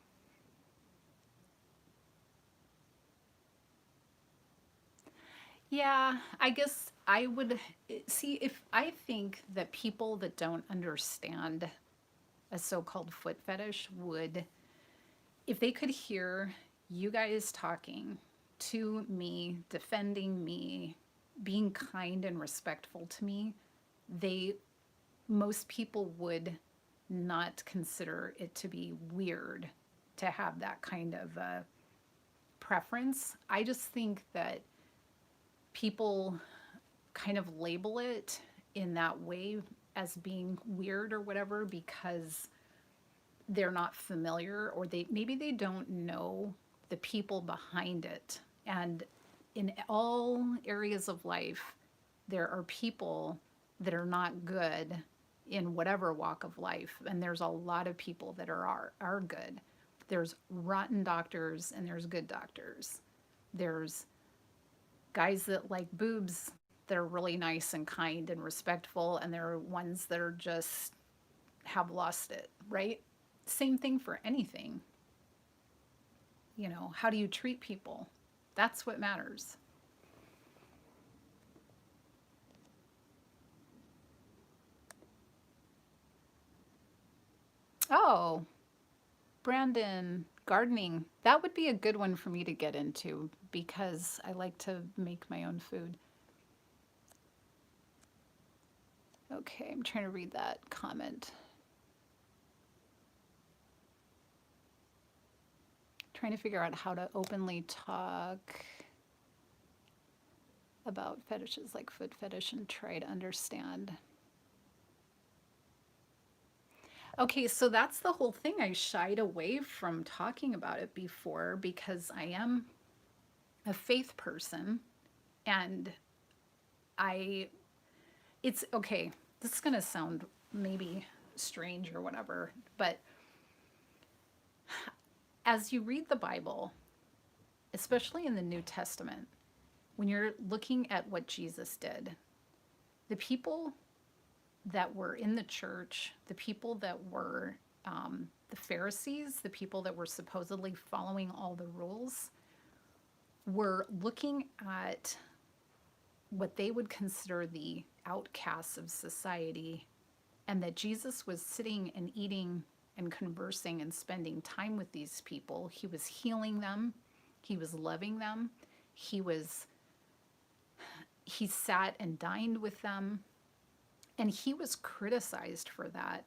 Yeah, I guess I would see if I think that people that don't understand a so called foot fetish would, if they could hear you guys talking to me, defending me, being kind and respectful to me, they, most people would not consider it to be weird to have that kind of preference. I just think that people kind of label it in that way as being weird or whatever because they're not familiar or they maybe they don't know the people behind it. And in all areas of life, there are people that are not good in whatever walk of life, and there's a lot of people that are good. There's rotten doctors and there's good doctors. There's guys that like boobs that are really nice and kind and respectful, and there are ones that are just have lost it, right? Same thing for anything. How do you treat people? That's what matters. Oh, Brandon, gardening. That would be a good one for me to get into because I like to make my own food. Okay, I'm trying to read that comment. Trying to figure out how to openly talk about fetishes like foot fetish and try to understand. Okay, so that's the whole thing. I shied away from talking about it before because I am a faith person, and I it's okay. This is going to sound maybe strange or whatever, but as you read the Bible, especially in the New Testament, when you're looking at what Jesus did, the people that were in the church, the people that were the Pharisees, the people that were supposedly following all the rules, were looking at what they would consider the outcasts of society, and that Jesus was sitting and eating and conversing and spending time with these people. He was healing them, he was loving them, he sat and dined with them, and he was criticized for that,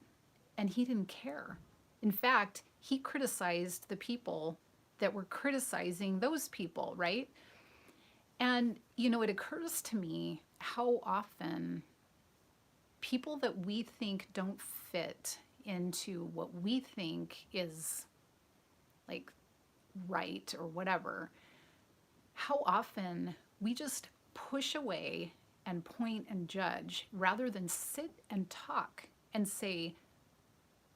and he didn't care. In fact, he criticized the people that were criticizing those people, right? And, it occurs to me how often people that we think don't fit into what we think is like right or whatever, how often we just push away and point and judge rather than sit and talk and say,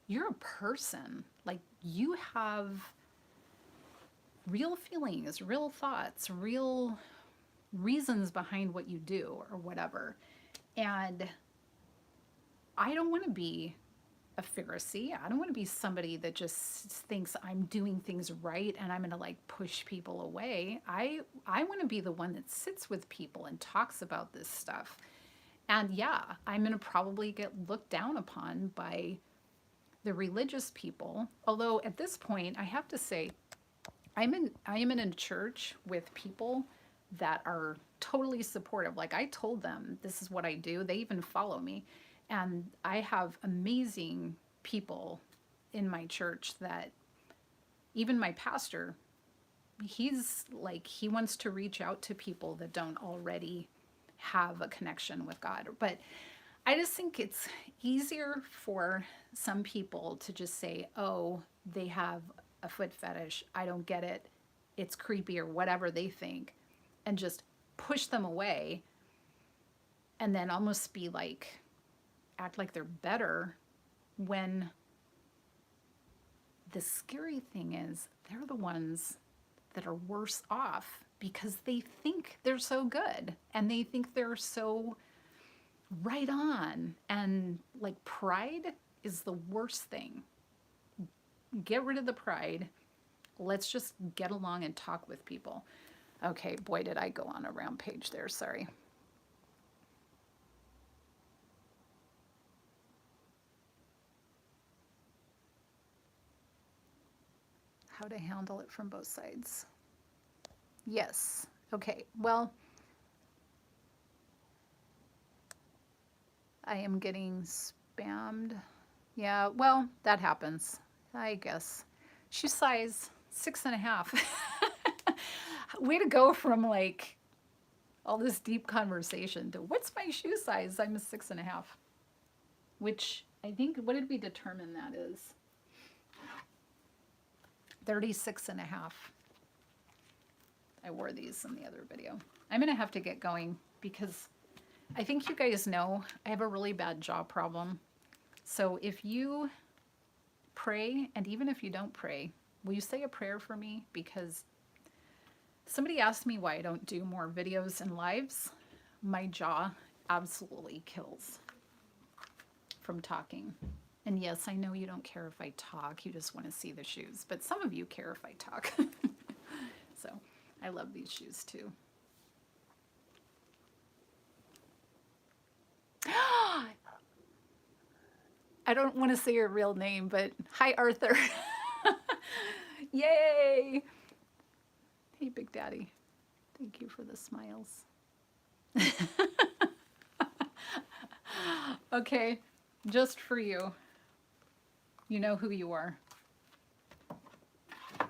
you're a person. Like, you have real feelings, real thoughts, real reasons behind what you do or whatever. And I don't want to be a Pharisee. I don't want to be somebody that just thinks I'm doing things right and I'm going to like push people away. I want to be the one that sits with people and talks about this stuff. And yeah, I'm going to probably get looked down upon by the religious people. Although at this point, I have to say, I am in a church with people that are totally supportive. Like, I told them this is what I do. They even follow me. And I have amazing people in my church that even my pastor, he's like, he wants to reach out to people that don't already have a connection with God. But I just think it's easier for some people to just say, oh, they have a foot fetish. I don't get it. It's creepy or whatever they think, and just push them away and then almost be like, act like they're better, when the scary thing is they're the ones that are worse off because they think they're so good and they think they're so right on. And like, pride is the worst thing. Get rid of the pride. Let's just get along and talk with people. Okay, boy, did I go on a rampage there. Sorry. How to handle it from both sides. Yes. Okay. Well, I am getting spammed. Yeah, well, that happens, I guess. Shoe size 6.5. Way to go from like all this deep conversation to what's my shoe size? I'm a 6.5. Which I think, what did we determine that is? 36.5. I wore these in the other video. I'm going to have to get going because I think you guys know I have a really bad jaw problem. So if you pray, and even if you don't pray, Will you say a prayer for me? Because somebody asked me why I don't do more videos and lives. My jaw absolutely kills from talking. And yes, I know you don't care if I talk, you just want to see the shoes. But some of you care if I talk. So I love these shoes too. I don't want to say your real name, but hi, Arthur. Yay! Hey, Big Daddy. Thank you for the smiles. Okay, just for you. You know who you are. I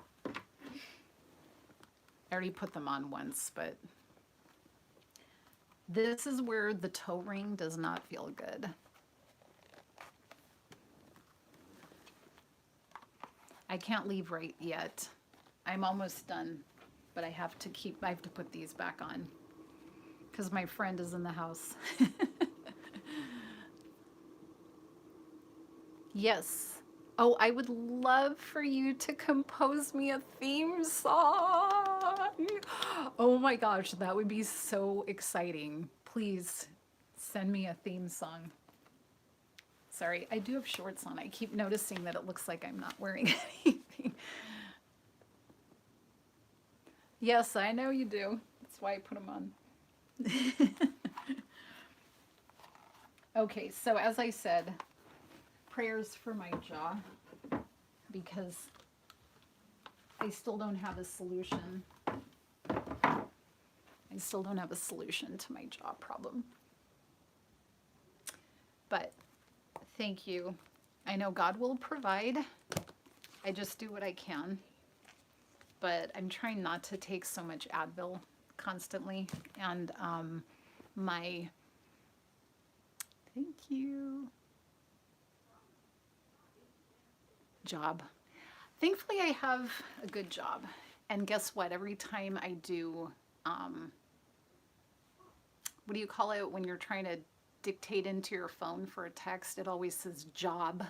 already put them on once, but this is where the toe ring does not feel good. I can't leave right yet. I'm almost done, but I have to put these back on because my friend is in the house. Yes. Oh, I would love for you to compose me a theme song. Oh my gosh, that would be so exciting. Please send me a theme song. Sorry, I do have shorts on. I keep noticing that it looks like I'm not wearing anything. Yes, I know you do. That's why I put them on. Okay, so as I said, prayers for my jaw because I still don't have a solution. I still don't have a solution to my jaw problem. But thank you. I know God will provide. I just do what I can. But I'm trying not to take so much Advil constantly. And my, thank you, job. Thankfully, I have a good job. And guess what? Every time I do, what do you call it when you're trying to dictate into your phone for a text? It always says job,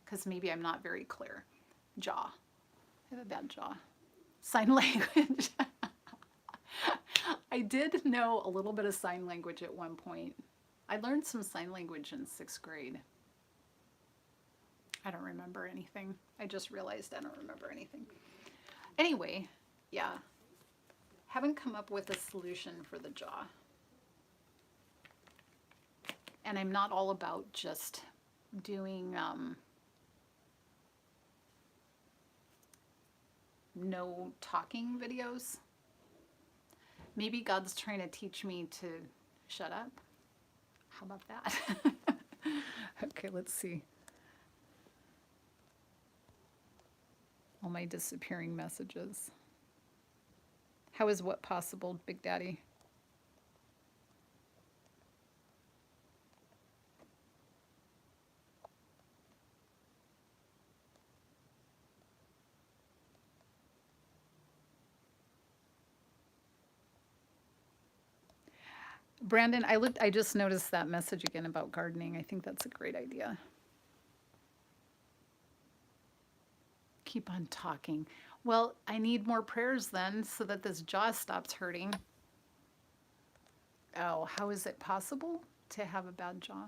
because maybe I'm not very clear. Jaw. I have a bad jaw. Sign language. I did know a little bit of sign language at one point. I learned some sign language in 6th grade. I don't remember anything. I just realized I don't remember anything. Anyway, yeah. Haven't come up with a solution for the jaw. And I'm not all about just doing no talking videos. Maybe God's trying to teach me to shut up. How about that? Okay, let's see. All my disappearing messages. How is what possible, Big Daddy? Brandon, I just noticed that message again about gardening. I think that's a great idea. Keep on talking. Well, I need more prayers then so that this jaw stops hurting. Oh, how is it possible to have a bad jaw?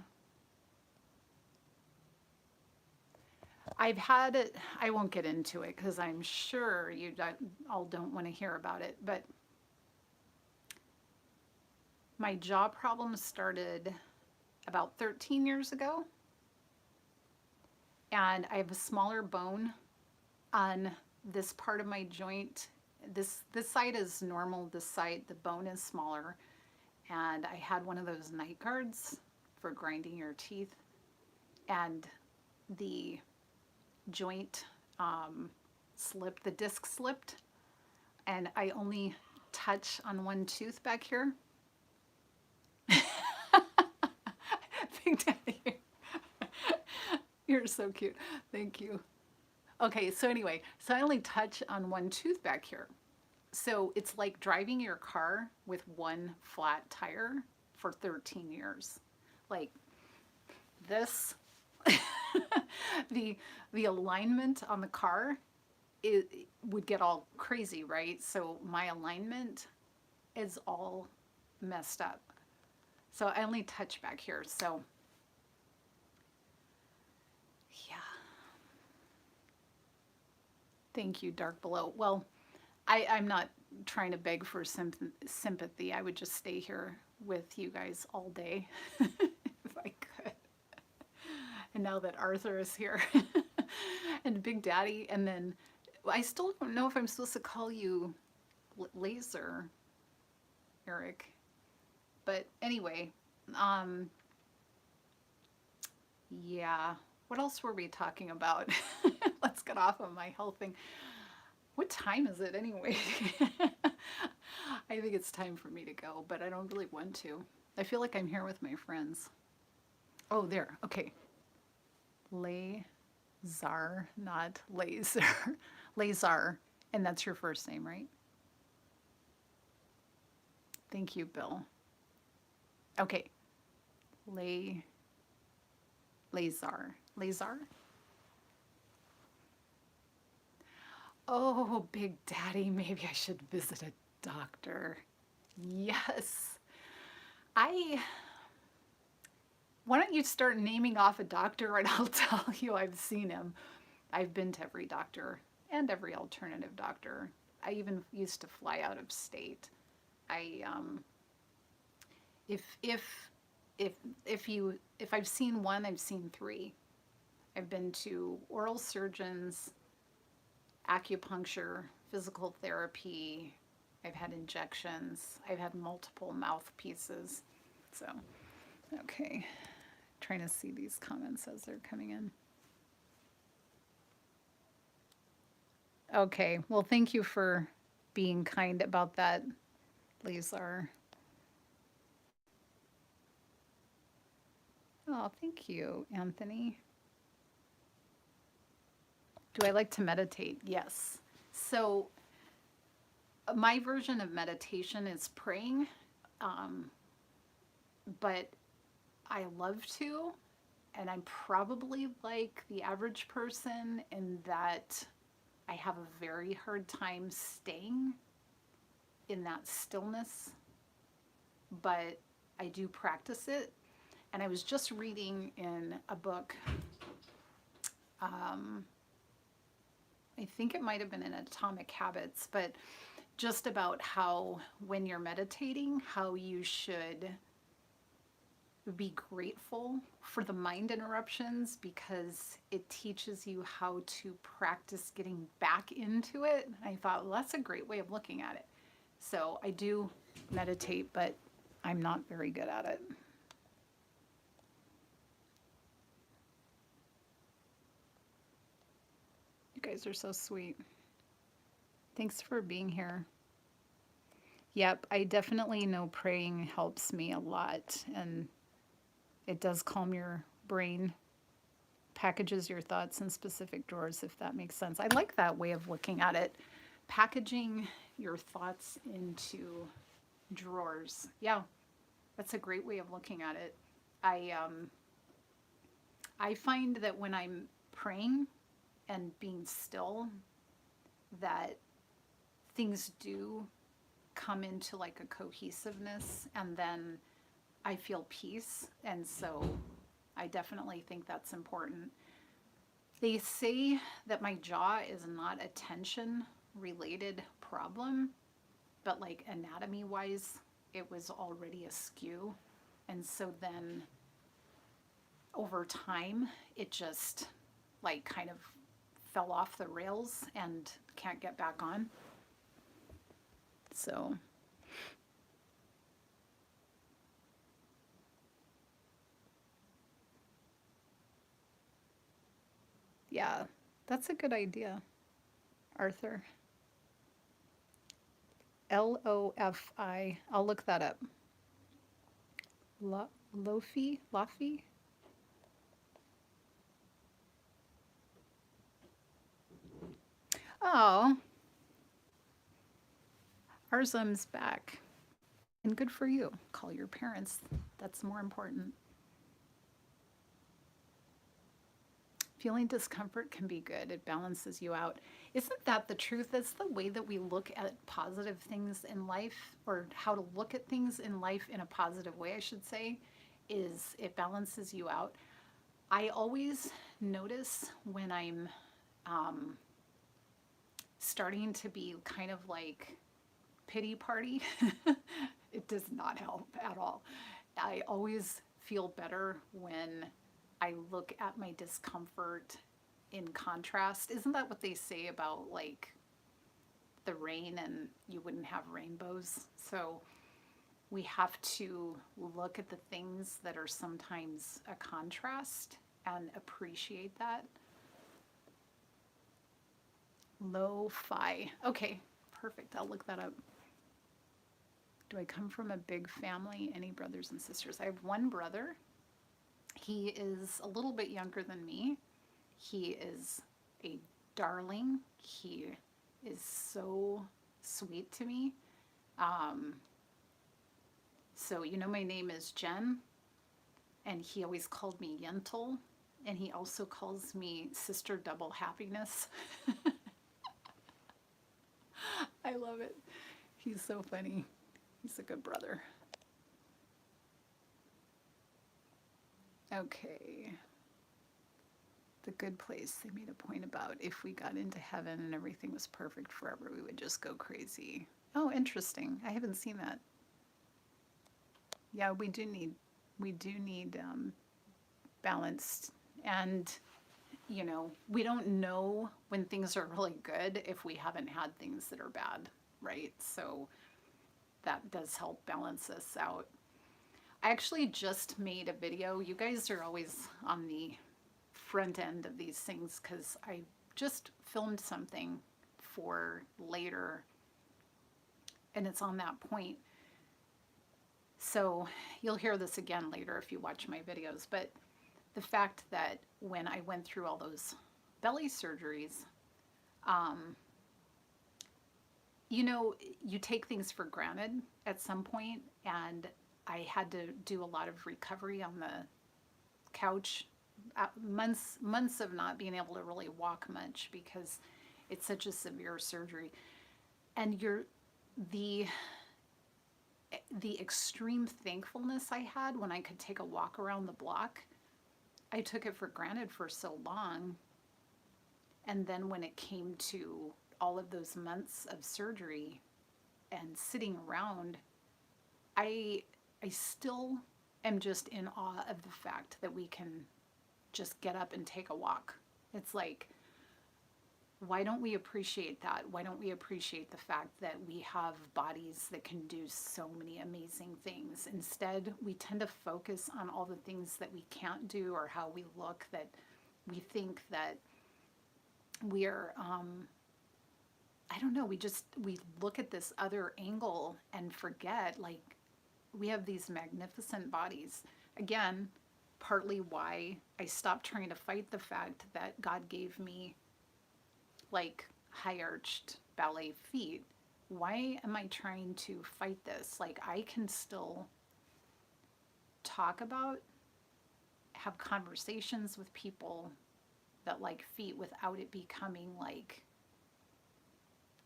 I've had it, I won't get into it because I'm sure you all don't want to hear about it, but my jaw problem started about 13 years ago. And I have a smaller bone on this part of my joint. This side is normal, this side, the bone is smaller. And I had one of those night guards for grinding your teeth. And the joint slipped, the disc slipped. And I only touch on one tooth back here. Big Daddy, you're so cute. Thank you. Okay, so anyway, so I only touch on one tooth back here. So it's like driving your car with one flat tire for 13 years. Like this, the alignment on the car it would get all crazy, right? So my alignment is all messed up. So I only touch back here. So yeah, thank you, Dark Below. Well, I'm not trying to beg for sympathy. I would just stay here with you guys all day if I could. And now that Arthur is here and Big Daddy, and then I still don't know if I'm supposed to call you Laser, Eric. But anyway, um, yeah. What else were we talking about? Let's get off of my health thing. What time is it anyway? I think it's time for me to go, but I don't really want to. I feel like I'm here with my friends. Oh, there. Okay. Lazar, not Laser. Lazar. And that's your first name, right? Thank you, Bill. Okay. Lay Lazar. Lazar? Oh, Big Daddy, maybe I should visit a doctor. Yes. I Why don't you start naming off a doctor and I'll tell you I've seen him. I've been to every doctor and every alternative doctor. I even used to fly out of state. I if if if I've seen one, I've seen three. I've been to oral surgeons, acupuncture, physical therapy. I've had injections. I've had multiple mouthpieces. So, okay. Trying to see these comments as they're coming in. Okay. Well, thank you for being kind about that, Lazar. Oh, thank you, Anthony. Do I like to meditate? Yes. So, my version of meditation is praying, um, but I love to, and I'm probably like the average person in that I have a very hard time staying in that stillness, but I do practice it. And I was just reading in a book, um, I think it might have been in Atomic Habits, but just about how when you're meditating, how you should be grateful for the mind interruptions because it teaches you how to practice getting back into it. I thought, well, that's a great way of looking at it. So I do meditate, but I'm not very good at it. You guys are so sweet. Thanks for being here. Yep, I definitely know praying helps me a lot, and it does calm your brain, packages your thoughts in specific drawers, if that makes sense. I like that way of looking at it. Packaging your thoughts into drawers. Yeah, that's a great way of looking at it. I find that when I'm praying and being still, that things do come into like a cohesiveness, and then I feel peace. And so I definitely think that's important. They say that my jaw is not a tension related problem, but like anatomy wise, it was already askew. And so then over time, it just like kind of fell off the rails and can't get back on. So, yeah, that's a good idea, Arthur. Lofi. I'll look that up. Lofi? Lofi? Oh, Arzum's back. And good for you. Call your parents. That's more important. If Feeling discomfort can be good. It balances you out. Isn't that the truth? That's the way that we look at positive things in life, or how to look at things in life in a positive way, I should say, is it balances you out. I always notice when I'm um, starting to be kind of like pity party, it does not help at all. I always feel better when I look at my discomfort in contrast. Isn't that what they say about like the rain and you wouldn't have rainbows? So we have to look at the things that are sometimes a contrast and appreciate that. Lo-fi. Okay, perfect. I'll look that up. Do I come from a big family? Any brothers and sisters? I have one brother. He is a little bit younger than me. He is a darling. He is so sweet to me. Um, so, my name is Jen, and he always called me Yentl, and he also calls me Sister Double Happiness. I love it. He's so funny. He's a good brother. Okay. The good place, they made a point about if we got into heaven and everything was perfect forever, we would just go crazy. Oh, interesting. I haven't seen that. Yeah, we do need balanced, and we don't know when things are really good if we haven't had things that are bad, right? So that does help balance us out. I actually just made a video. You guys are always on the front end of these things because I just filmed something for later, and it's on that point. So you'll hear this again later if you watch my videos. But the fact that when I went through all those belly surgeries, um, you take things for granted at some point, and I had to do a lot of recovery on the couch, months of not being able to really walk much because it's such a severe surgery. And the the extreme thankfulness I had when I could take a walk around the block, I took it for granted for so long. And then when it came to all of those months of surgery and sitting around, I I still am just in awe of the fact that we can just get up and take a walk. It's like, why don't we appreciate that? Why don't we appreciate the fact that we have bodies that can do so many amazing things? Instead, we tend to focus on all the things that we can't do or how we look, that we think that we're, I don't know, we look at this other angle and forget, like, we have these magnificent bodies. Again, partly why I stopped trying to fight the fact that God gave me like high arched ballet feet. Why am I trying to fight this? Like, I can still talk about, have conversations with people that like feet without it becoming like,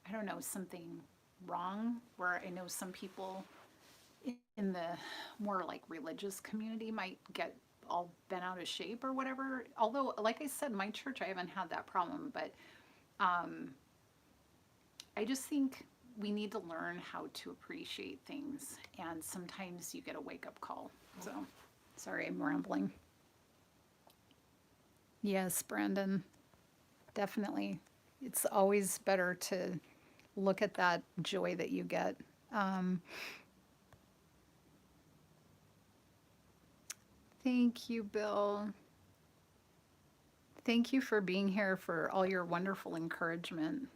I don't know, something wrong. Where I know some people in the more like religious community might get all bent out of shape or whatever. Although, like I said, my church, I haven't had that problem, but um, I just think we need to learn how to appreciate things, and sometimes you get a wake up call. So, sorry, I'm rambling. Yes, Brandon, definitely. It's always better to look at that joy that you get. Um, Thank you, Bill. Thank you for being here, for all your wonderful encouragement.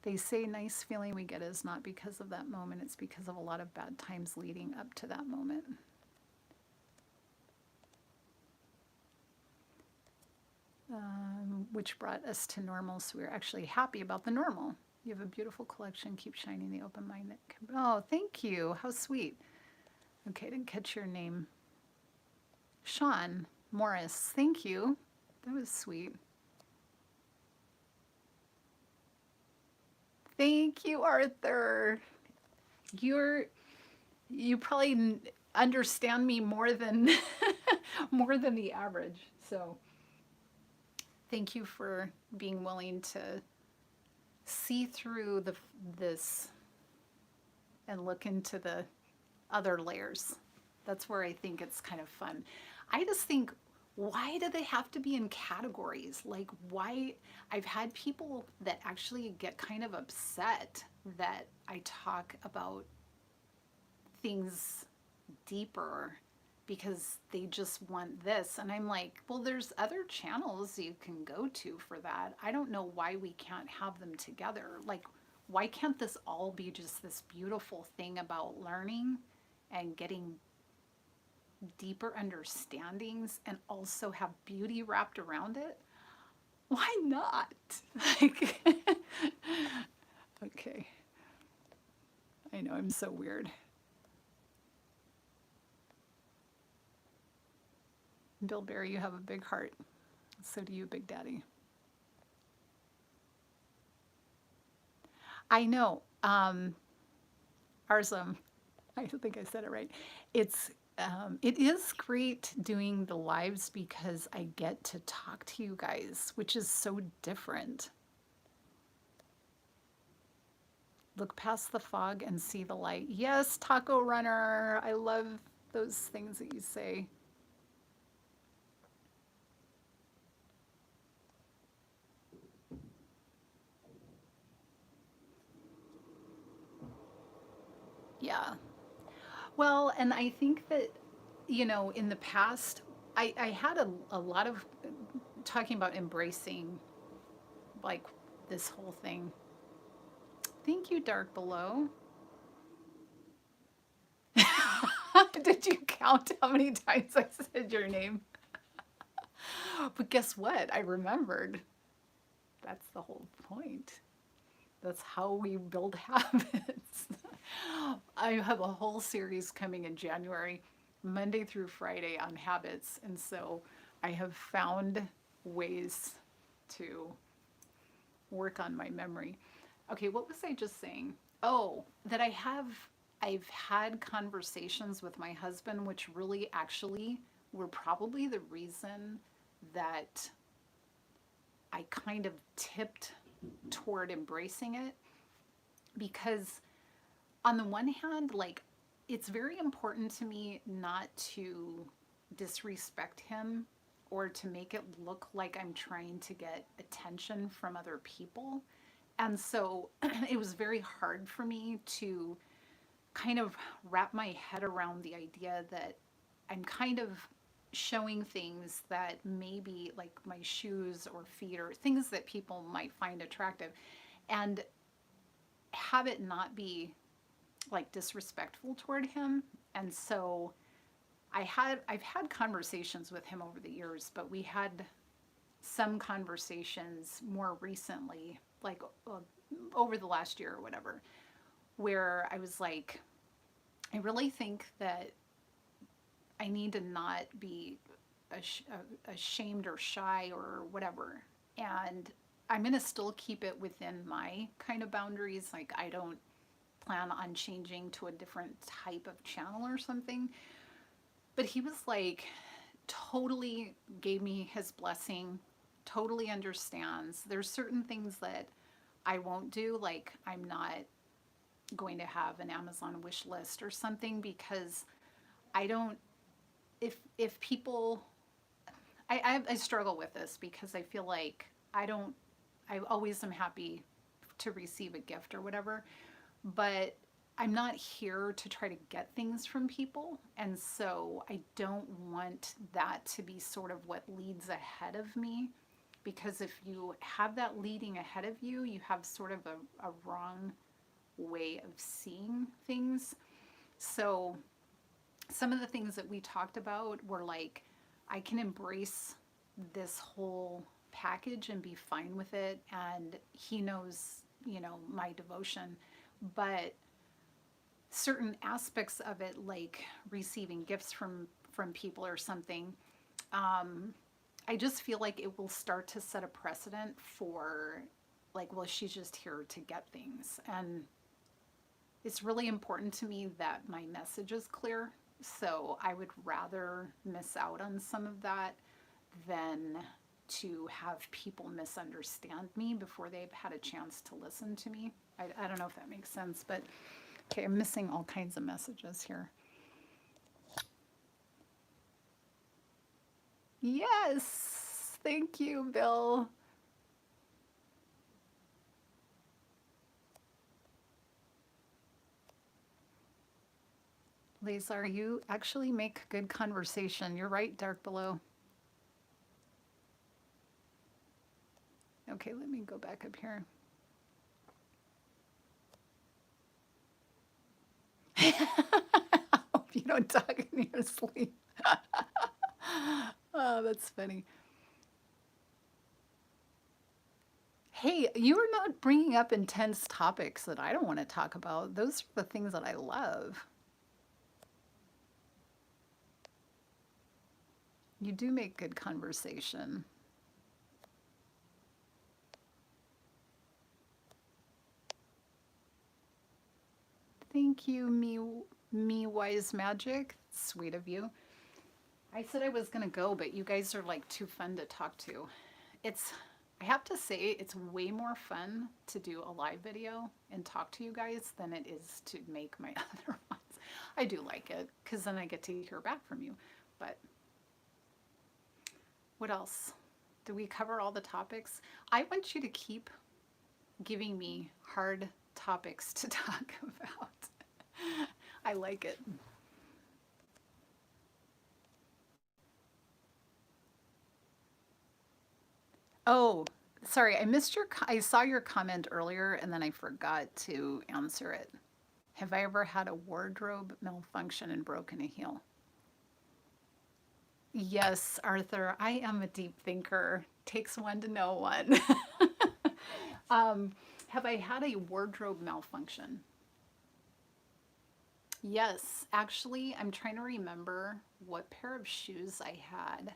They say nice feeling we get is not because of that moment, it's because of a lot of bad times leading up to that moment. Which brought us to normal, so we're actually happy about the normal. You have a beautiful collection. Keep shining the open mind. Oh, thank you. How sweet. Okay, I didn't catch your name. Sean Morris. Thank you. That was sweet. Thank you, Arthur. You're you probably understand me more than more than the average. So, thank you for being willing to see through this and look into the other layers. That's where I think it's kind of fun. I just think, why do they have to be in categories? Like, why? I've had people that actually get kind of upset that I talk about things deeper because they just want this. And I'm like, well, there's other channels you can go to for that. I don't know why we can't have them together. Like, why can't this all be just this beautiful thing about learning and getting deeper understandings and also have beauty wrapped around it? Why not? Like, okay. I know I'm so weird. Bill Barry, you have a big heart. So do you, Big Daddy. I know. Arzum, I don't think I said it right. It is great doing the lives because I get to talk to you guys, which is so different. Look past the fog and see the light. Yes, Taco Runner. I love those things that you say. Yeah. Well, and I think that, in the past, I had a lot of talking about embracing like this whole thing. Thank you, Dark Below. Did you count how many times I said your name? But guess what? I remembered. That's the whole point. That's how we build habits. I have a whole series coming in January, Monday through Friday on habits. And so I have found ways to work on my memory. Okay, what was I just saying? Oh, that I've had conversations with my husband which really actually were probably the reason that I kind of tipped toward embracing it, because on the one hand, like, it's very important to me not to disrespect him or to make it look like I'm trying to get attention from other people. And so it was very hard for me to kind of wrap my head around the idea that I'm kind of showing things that maybe like my shoes or feet or things that people might find attractive, and have it not be like disrespectful toward him. And so I've had conversations with him over the years, but we had some conversations more recently, like over the last year or whatever, where I was like, I really think that I need to not be ashamed or shy or whatever. And I'm going to still keep it within my kind of boundaries. Like, I don't plan on changing to a different type of channel or something. But he was like, totally gave me his blessing, totally understands. There's certain things that I won't do. Like, I'm not going to have an Amazon wish list or something because I don't, if people, I struggle with this because I feel like I always am happy to receive a gift or whatever, but I'm not here to try to get things from people. And so I don't want that to be sort of what leads ahead of me. Because if you have that leading ahead of you, you have sort of a wrong way of seeing things. So some of the things that we talked about were like, I can embrace this whole package and be fine with it. And he knows, my devotion. But certain aspects of it, like receiving gifts from people or something, I just feel like it will start to set a precedent for, like, well, she's just here to get things. And it's really important to me that my message is clear. So I would rather miss out on some of that than to have people misunderstand me before they've had a chance to listen to me. I don't know if that makes sense, but okay, I'm missing all kinds of messages here. Yes, thank you, Bill. Lazar, you actually make good conversation. You're right, Dark Below. Okay, let me go back up here. I hope you don't talk in your sleep. Oh, that's funny. Hey, you are not bringing up intense topics that I don't want to talk about. Those are the things that I love. You do make good conversation. Thank you, me wise magic. Sweet of you. I said I was gonna go, but you guys are like too fun to talk to. It's I have to say it's way more fun to do a live video and talk to you guys than it is to make my other ones. I do like it because then I get to hear back from you. But what else? Do we cover all the topics? I want you to keep giving me hard topics to talk about. I like it. Oh, sorry, I missed I saw your comment earlier and then I forgot to answer it. Have I ever had a wardrobe malfunction and broken a heel? Yes, Arthur, I am a deep thinker. Takes one to know one. um, have I had a wardrobe malfunction? Yes, actually, I'm trying to remember what pair of shoes I had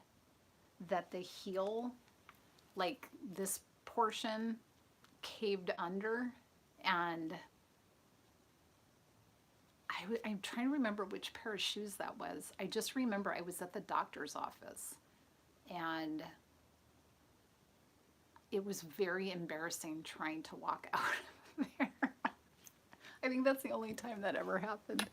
that the heel, like this portion, caved under. And I'm trying to remember which pair of shoes that was. I just remember I was at the doctor's office and it was very embarrassing trying to walk out of there. I think that's the only time that ever happened.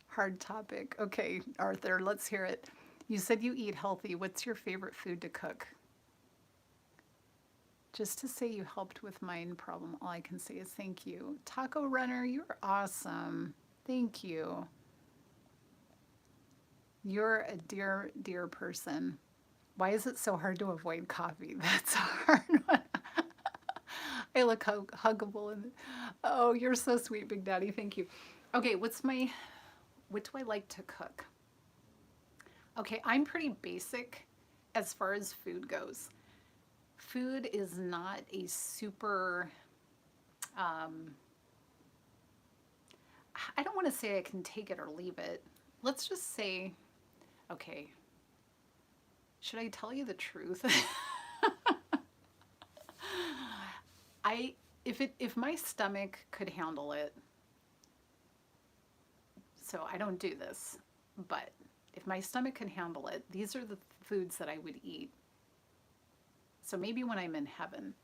Hard topic. Okay, Arthur, let's hear it. You said you eat healthy. What's your favorite food to cook? Just to say you helped with mine problem, all I can say is thank you. Taco Runner, you're awesome. Thank you. You're a dear, dear person. Why is it so hard to avoid coffee? That's a hard one. I look huggable and oh, you're so sweet, Big Daddy. Thank you. Okay, what do I like to cook? Okay, I'm pretty basic as far as food goes. Food is not a super um, I don't want to say I can take it or leave it. Let's just say, okay, should I tell you the truth? I if my stomach could handle it, so I don't do this, but if my stomach can handle it, these are the foods that I would eat. So maybe when I'm in heaven.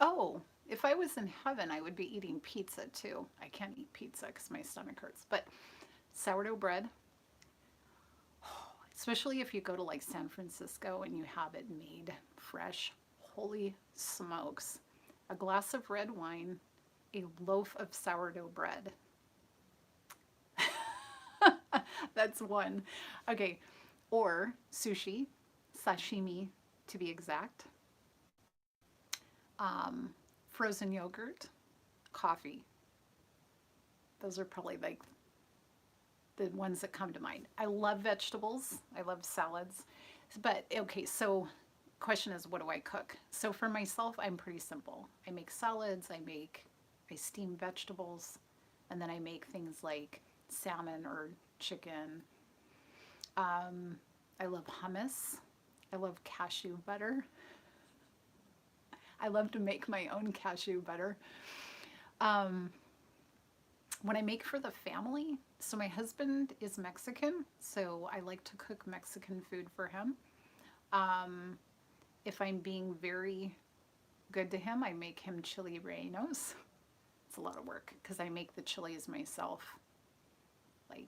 Oh, if I was in heaven, I would be eating pizza too. I can't eat pizza because my stomach hurts. But sourdough bread, especially if you go to like San Francisco and you have it made fresh, holy smokes. A glass of red wine, a loaf of sourdough bread. That's one. Okay. Or sushi, sashimi to be exact, um, frozen yogurt, coffee. Those are probably like the ones that come to mind. I love vegetables. I love salads. But okay, so question is what do I cook? So for myself, I'm pretty simple. I make salads, I steam vegetables. And then I make things like salmon or chicken. Um, I love hummus. I love cashew butter. I love to make my own cashew butter. Um, when I make for the family, so my husband is Mexican, so I like to cook Mexican food for him. Um, if I'm being very good to him, I make him chili rellenos. It's a lot of work because I make the chilies myself. Like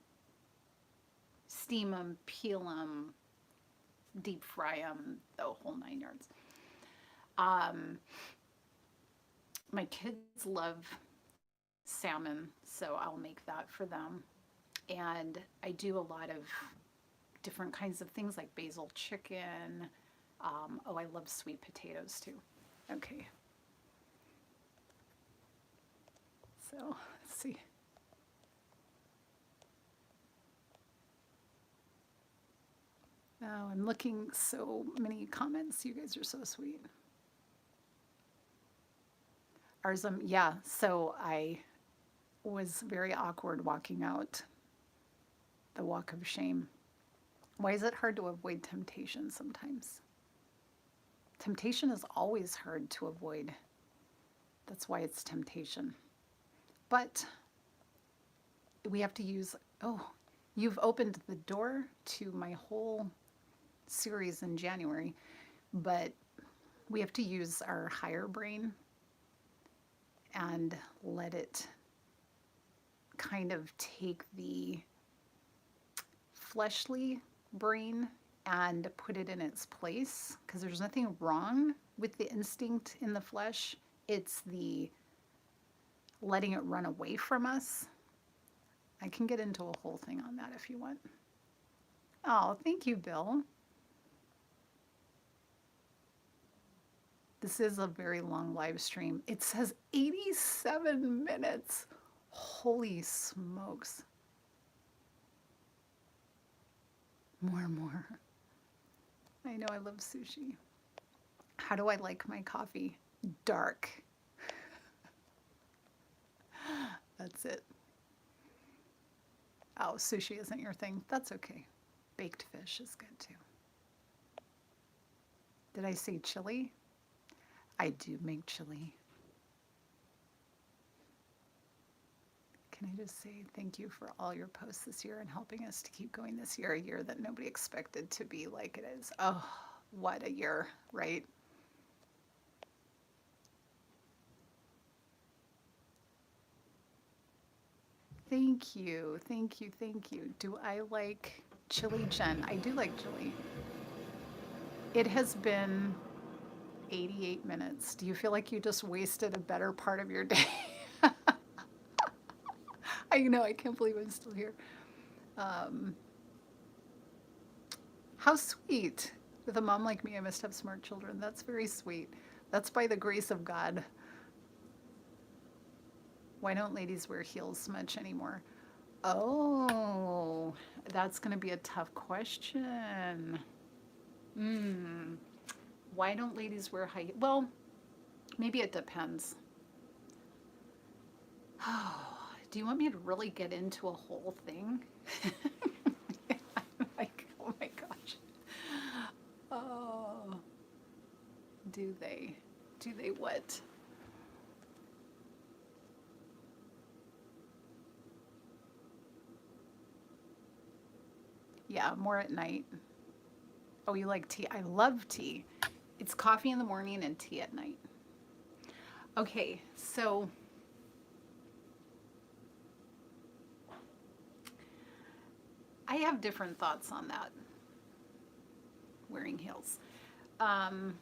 steam them, peel them, deep fry them, the whole 9 yards. Um, my kids love salmon, so I'll make that for them. And I do a lot of different kinds of things like basil chicken. Oh, I love sweet potatoes too. Okay, so let's see. Oh, I'm looking so many comments. You guys are so sweet. Arzum, yeah. So I was very awkward walking out the walk of shame. Why is it hard to avoid temptation sometimes? Temptation is always hard to avoid. That's why it's temptation. But we have to use, oh, you've opened the door to my whole series in January, but we have to use our higher brain and let it kind of take the fleshly brain and put it in its place because there's nothing wrong with the instinct in the flesh. It's the letting it run away from us. I can get into a whole thing on that if you want. Oh, thank you, Bill. This is a very long live stream. It says 87 minutes. Holy smokes. More. I know I love sushi. How do I like my coffee? Dark. That's it. Oh, sushi isn't your thing. That's okay. Baked fish is good too. Did I say chili? I do make chili. Can I just say thank you for all your posts this year and helping us to keep going this year, a year that nobody expected to be like it is. Oh, what a year, right? Thank you, thank you, thank you. Do I like chili, Jen? I do like chili. It has been 88 minutes. Do you feel like you just wasted a better part of your day? I know, I can't believe I'm still here. Um, how sweet. With a mom like me, I must have smart children. That's very sweet. That's by the grace of God. Why don't ladies wear heels much anymore? Oh, that's going to be a tough question. Hmm. Why don't ladies wear high? Well, maybe it depends. Do you want me to really get into a whole thing? Like, oh my gosh. Oh, do they? Do they what? Yeah, more at night. Oh, you like tea? I love tea. It's coffee in the morning and tea at night. Okay, so I have different thoughts on that, wearing heels. Um,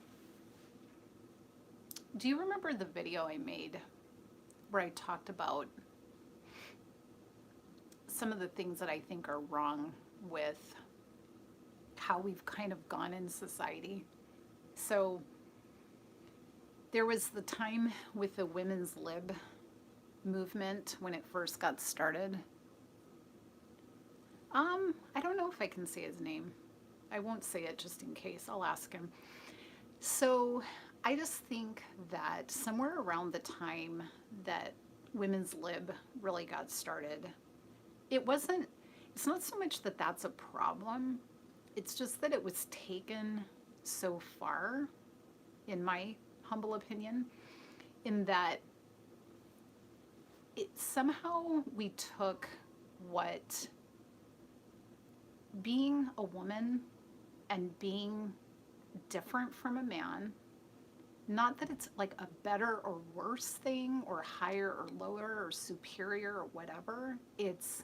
do you remember the video I made where I talked about some of the things that I think are wrong with how we've kind of gone in society? So there was the time with the women's lib movement when it first got started. I don't know if I can say his name. I won't say it just in case. I'll ask him. So I just think that somewhere around the time that women's lib really got started, it wasn't, it's not so much that that's a problem, it's just that it was taken so far, in my humble opinion, in that it somehow we took what being a woman and being different from a man, not that it's like a better or worse thing or higher or lower or superior or whatever. It's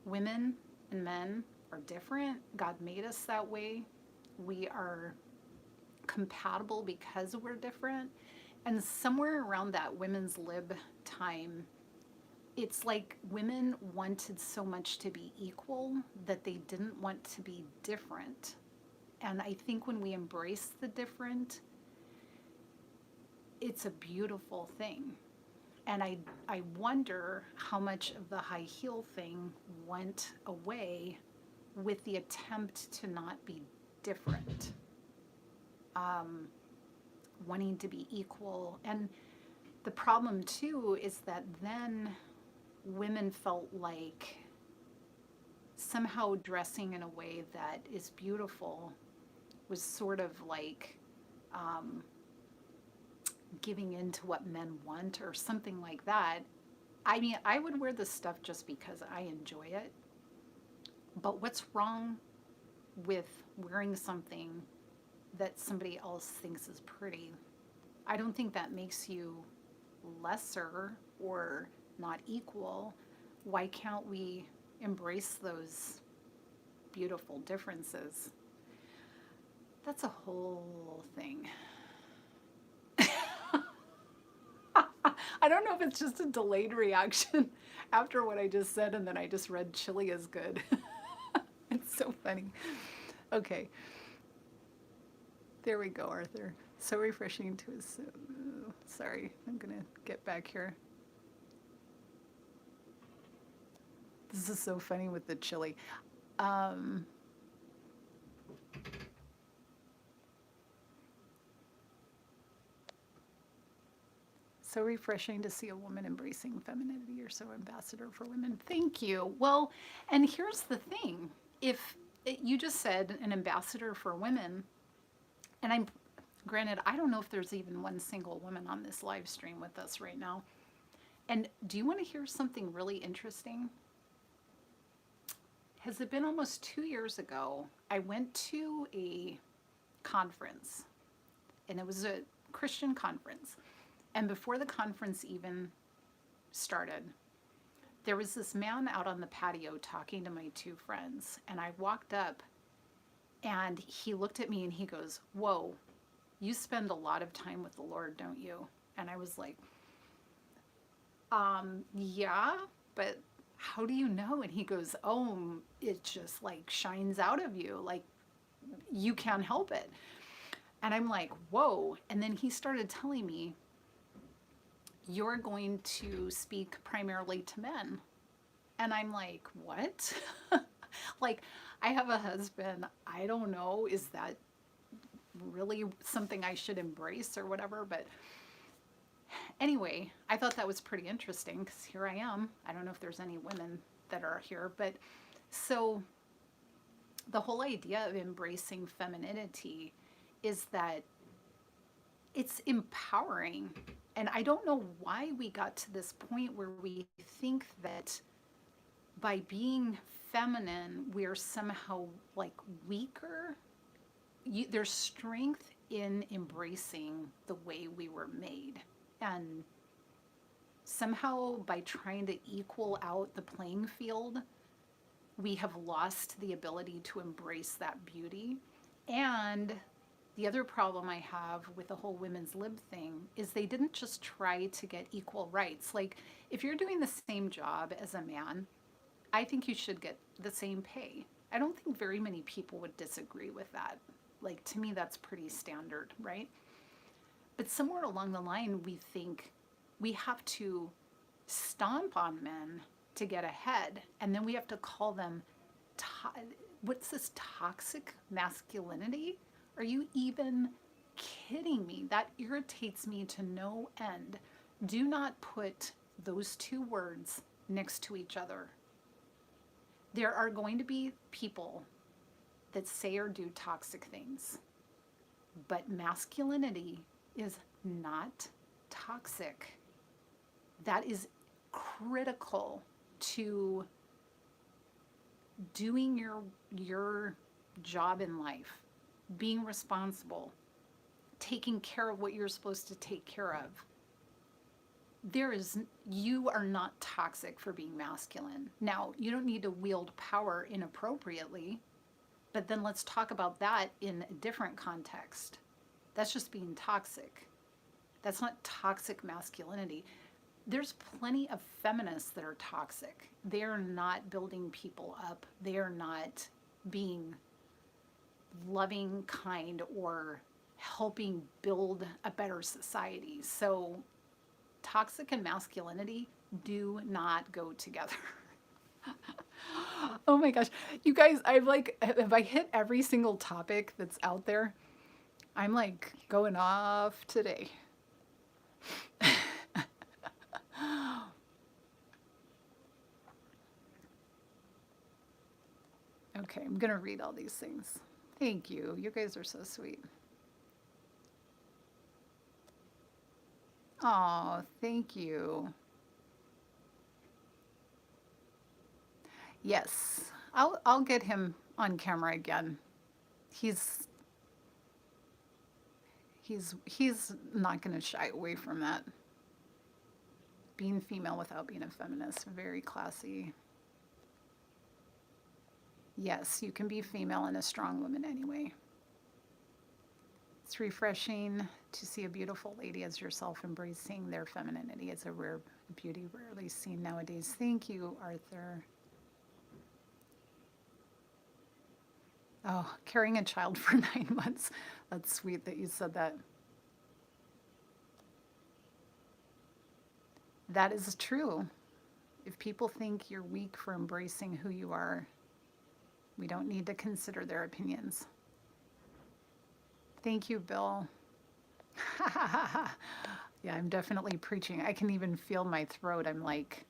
women and men are different. God made us that way. We are compatible because we're different. And somewhere around that women's lib time, it's like women wanted so much to be equal that they didn't want to be different. And I think when we embrace the different, it's a beautiful thing. And I wonder how much of the high heel thing went away with the attempt to not be different, um, wanting to be equal. And the problem, too, is that then women felt like somehow dressing in a way that is beautiful was sort of like um, giving in to what men want or something like that. I mean, I would wear this stuff just because I enjoy it. But what's wrong with wearing something that somebody else thinks is pretty? I don't think that makes you lesser or not equal. Why can't we embrace those beautiful differences? That's a whole thing. I don't know if it's just a delayed reaction after what I just said, and then I just read chili is good. It's so funny. Okay, there we go, Arthur. So refreshing to his. Sorry, I'm gonna get back here. This is so funny with the chili. Um, so refreshing to see a woman embracing femininity. You're so ambassador for women. Thank you. Well, and here's the thing. If you just said an ambassador for women, and I'm granted, I don't know if there's even one single woman on this live stream with us right now. And do you want to hear something really interesting? Has it been almost 2 years ago? I went to a conference, and it was a Christian conference. And before the conference even started, there was this man out on the patio talking to my two friends. And I walked up, and he looked at me and he goes, "Whoa, you spend a lot of time with the Lord, don't you?" And I was like, yeah, but how do you know? And he goes, "Oh, it just like shines out of you. Like you can't help it." And I'm like, "Whoa." And then he started telling me, "You're going to speak primarily to men." And I'm like, "What?" Like, I have a husband. I don't know. Is that really something I should embrace or whatever? But anyway, I thought that was pretty interesting because here I am. I don't know if there's any women that are here, but so the whole idea of embracing femininity is that it's empowering. And I don't know why we got to this point where we think that by being feminine, we're somehow like weaker. There's strength in embracing the way we were made. And somehow by trying to equal out the playing field, we have lost the ability to embrace that beauty. And the other problem I have with the whole women's lib thing is they didn't just try to get equal rights. Like, if you're doing the same job as a man, I think you should get the same pay. I don't think very many people would disagree with that. Like, to me, that's pretty standard, right? But somewhere along the line, we think we have to stomp on men to get ahead. And then we have to call them, what's this, toxic masculinity? Are you even kidding me? That irritates me to no end. Do not put those two words next to each other. There are going to be people that say or do toxic things, but masculinity is not toxic. That is critical to doing your job in life, being responsible, taking care of what you're supposed to take care of. You are not toxic for being masculine. Now, you don't need to wield power inappropriately, but then let's talk about that in a different context. That's just being toxic. That's not toxic masculinity. There's plenty of feminists that are toxic. They are not building people up. They are not being loving, kind, or helping build a better society. So toxic and masculinity do not go together. Oh my gosh. You guys, I've like, if I hit every single topic that's out there, I'm like going off today. Okay, I'm going to read all these things. Thank you. You guys are so sweet. Oh, thank you. Yes, I'll get him on camera again. He's he's not going to shy away from that. Being female without being a feminist, very classy. Yes, you can be female and a strong woman anyway. It's refreshing to see a beautiful lady as yourself embracing their femininity. It's a rare beauty rarely seen nowadays. Thank you, Arthur. Oh, carrying a child for 9 months. That's sweet that you said that. That is true. If people think you're weak for embracing who you are, we don't need to consider their opinions. Thank you, Bill. Yeah, I'm definitely preaching. I can even feel my throat. I'm like,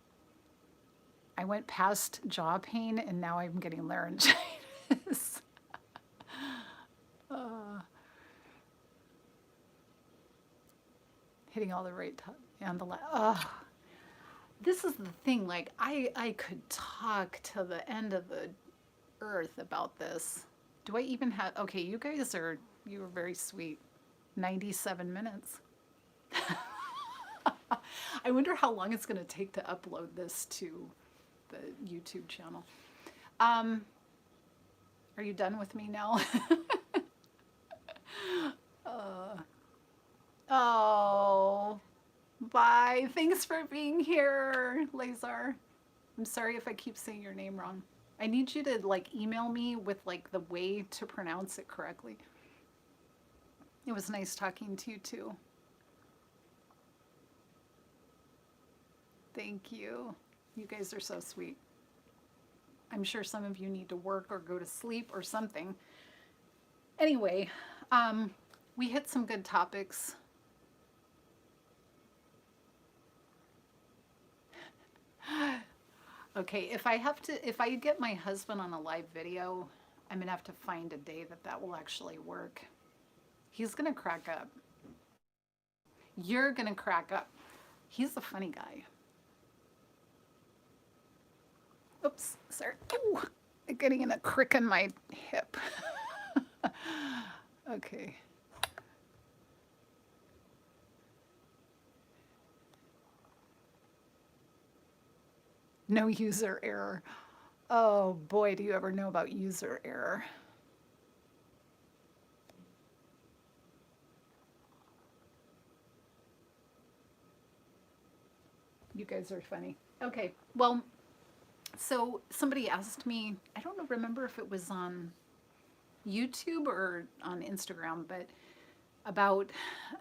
I went past jaw pain and now I'm getting laryngitis. uh, hitting all the right and the left. This is the thing. Like, I could talk to the end of the earth about this. Do I even have? Okay, you were very sweet. 97 minutes. I wonder how long it's going to take to upload this to the YouTube channel. Um, are you done with me now? uh, oh, bye. Thanks for being here, Lazar. I'm sorry if I keep saying your name wrong. I need you to like email me with like the way to pronounce it correctly. It was nice talking to you too. Thank you. You guys are so sweet. I'm sure some of you need to work or go to sleep or something. Anyway, we hit some good topics. Okay, if I get my husband on a live video, I'm gonna have to find a day that will actually work. He's gonna crack up. You're gonna crack up. He's a funny guy. Oops, sorry. Ooh, I'm getting in a crick in my hip. Okay. No user error. Oh boy, do you ever know about user error? You guys are funny. Okay, well, so somebody asked me, I don't remember if it was on YouTube or on Instagram, but about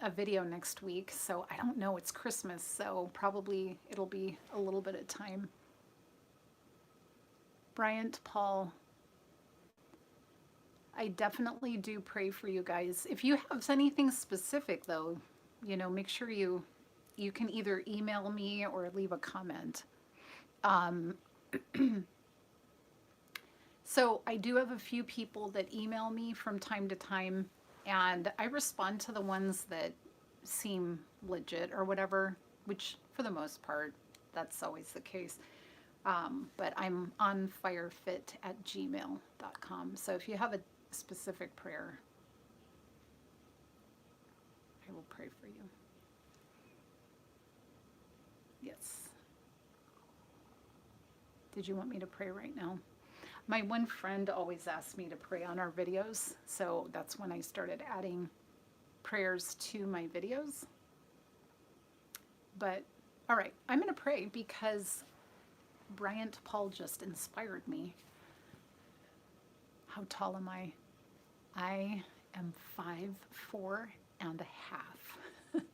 a video next week. So I don't know, it's Christmas, so probably it'll be a little bit of time. Bryant, Paul, I definitely do pray for you guys. If you have anything specific, though, make sure you you can either email me or leave a comment. Um, so I do have a few people that email me from time to time, and I respond to the ones that seem legit or whatever, which for the most part, that's always the case. But I'm on firefit@gmail.com. So if you have a specific prayer, I will pray for you. Yes. Did you want me to pray right now? My one friend always asks me to pray on our videos, so that's when I started adding prayers to my videos. But all right, I'm going to pray because Bryant Paul just inspired me. How tall am I? I am 5'4.5".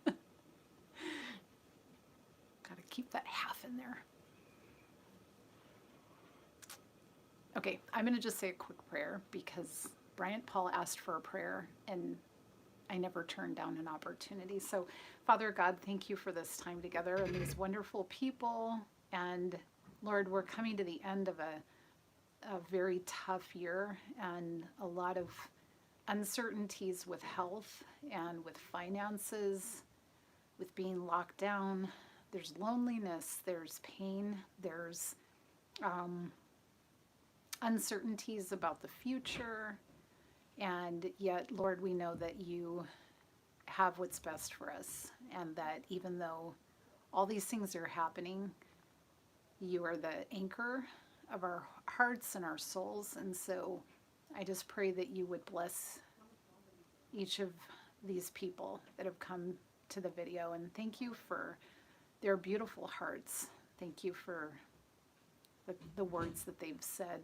Got to keep that half in there. Okay, I'm going to just say a quick prayer because Bryant Paul asked for a prayer and I never turned down an opportunity. So, Father God, thank you for this time together and these wonderful people. And Lord, we're coming to the end of a very tough year and a lot of uncertainties with health and with finances, with being locked down. There's loneliness, there's pain, there's uncertainties about the future. And yet, Lord, we know that you have what's best for us, and that even though all these things are happening, you are the anchor of our hearts and our souls. And so I just pray that you would bless each of these people that have come to the video. And thank you for their beautiful hearts. Thank you for the words that they've said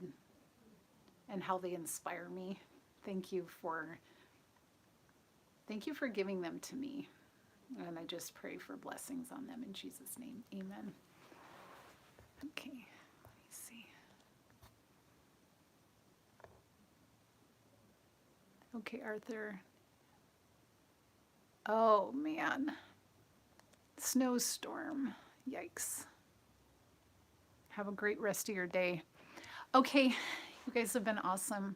and how they inspire me. Thank you for giving them to me. And I just pray for blessings on them in Jesus' name. Amen. Okay, let me see. Okay, Arthur. Oh, man. Snowstorm. Yikes. Have a great rest of your day. Okay, you guys have been awesome.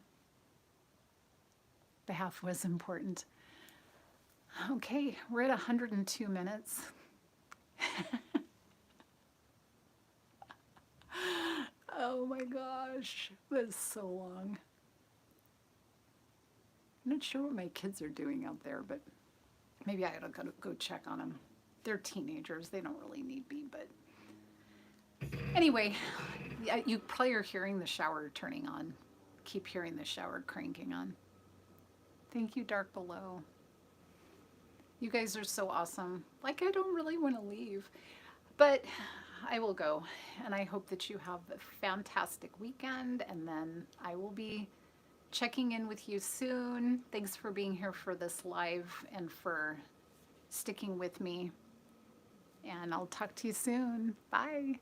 The half was important. Okay, we're at 102 minutes. Oh my gosh, that's so long. I'm not sure what my kids are doing out there, but maybe I ought to go check on them. They're teenagers, they don't really need me, but anyway, you probably are hearing the shower turning on. Keep hearing the shower cranking on. Thank you, Dark Below. You guys are so awesome. Like, I don't really want to leave, but I will go. And I hope that you have a fantastic weekend. And then I will be checking in with you soon. Thanks for being here for this live and for sticking with me. And I'll talk to you soon. Bye.